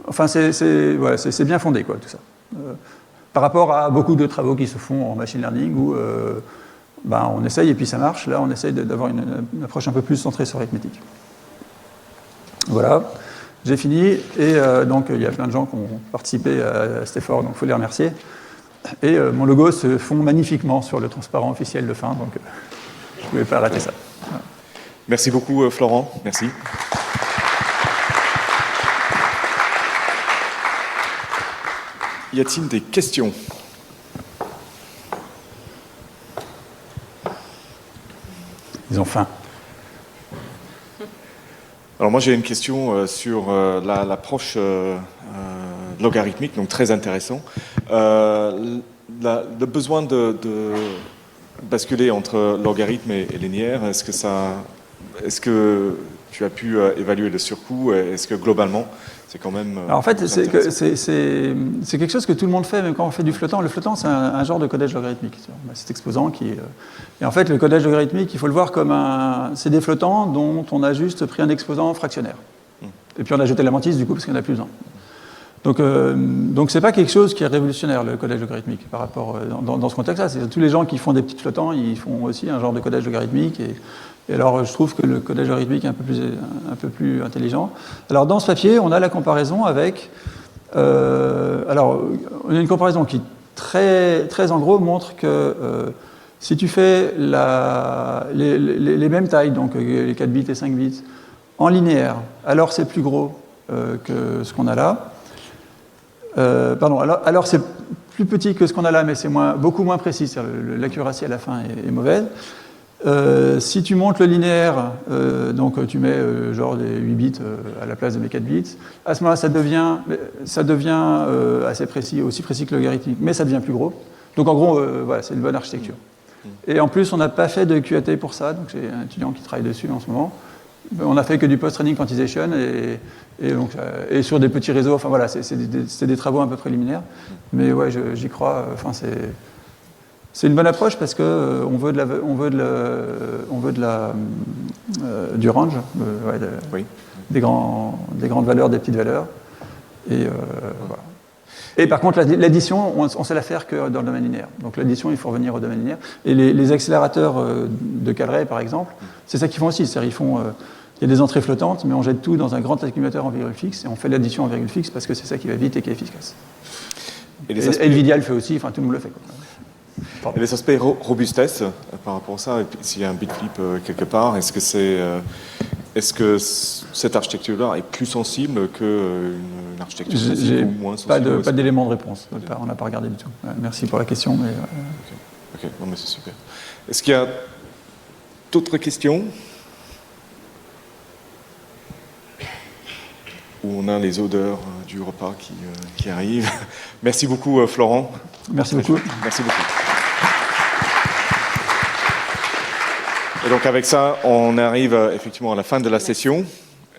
enfin, c'est bien fondé, quoi, tout ça. Par rapport à beaucoup de travaux qui se font en machine learning où on essaye et puis ça marche. Là, on essaye d'avoir une approche un peu plus centrée sur l'arithmétique. Voilà, j'ai fini. Et donc, il y a plein de gens qui ont participé à cet effort, donc il faut les remercier. Et mon logo se fond magnifiquement sur le transparent officiel de fin, donc... je ne pouvais pas rater ça. Voilà. Merci beaucoup, Florent. Merci. Y a-t-il des questions? Ils ont faim. Alors moi, j'ai une question sur l'approche logarithmique, donc très intéressant. Le besoin de basculer entre logarithme et linéaire, est-ce que tu as pu évaluer le surcoût? Est-ce que globalement, c'est quand même... Alors en fait, c'est quelque chose que tout le monde fait, même quand on fait du flottant. Le flottant, c'est un genre de codage logarithmique. Cet exposant qui... Et en fait, le codage logarithmique, il faut le voir comme c'est des flottants dont on a juste pris un exposant fractionnaire. Et puis on a jeté la mantisse, du coup, parce qu'il n'y en a plus besoin. Donc c'est pas quelque chose qui est révolutionnaire, le codage logarithmique, par rapport dans ce contexte-là. C'est tous les gens qui font des petits flottants, ils font aussi un genre de codage logarithmique. Et alors je trouve que le codage logarithmique est un peu plus intelligent. Alors dans ce papier, on a la comparaison avec... alors on a une comparaison qui très, très en gros montre que si tu fais les mêmes tailles, donc les 4 bits et 5 bits, en linéaire, alors c'est plus gros que ce qu'on a là. Alors c'est plus petit que ce qu'on a là, mais c'est beaucoup moins précis, l'accuracy à la fin est mauvaise. Si tu montes le linéaire, donc tu mets genre des 8 bits à la place de mes 4 bits, à ce moment-là ça devient assez précis, aussi précis que le logarithmique, mais ça devient plus gros. Donc en gros, voilà, c'est une bonne architecture. Et en plus, on n'a pas fait de QAT pour ça, donc j'ai un étudiant qui travaille dessus en ce moment. On n'a fait que du post-training quantization et sur des petits réseaux. Enfin voilà, c'est des travaux un peu préliminaires. Mais ouais, j'y crois. Enfin, c'est une bonne approche parce que on veut du range, oui. des grandes valeurs, des petites valeurs. Et voilà. Et par contre, l'addition, on sait la faire que dans le domaine linéaire. Donc l'addition, il faut revenir au domaine linéaire. Et les accélérateurs de Calray, par exemple, c'est ça qu'ils font aussi. C'est-à-dire, il y a des entrées flottantes, mais on jette tout dans un grand accumulateur en virgule fixe et on fait l'addition en virgule fixe parce que c'est ça qui va vite et qui est efficace. Et les aspects- NVIDIA le fait aussi, enfin tout le monde le fait, quoi. Et les aspects robustesse par rapport à ça, et puis s'il y a un bitflip quelque part, est-ce que cette architecture-là est plus sensible qu'une architecture classique J'ai ou moins sensible? pas d'élément de réponse. On n'a pas regardé du tout. Merci pour la question. Mais, Ok, non, mais c'est super. Est-ce qu'il y a d'autres questions? Où on a les odeurs du repas qui arrivent. Merci beaucoup, Florent. merci beaucoup. Merci beaucoup. Et donc avec ça, on arrive effectivement à la fin de la session.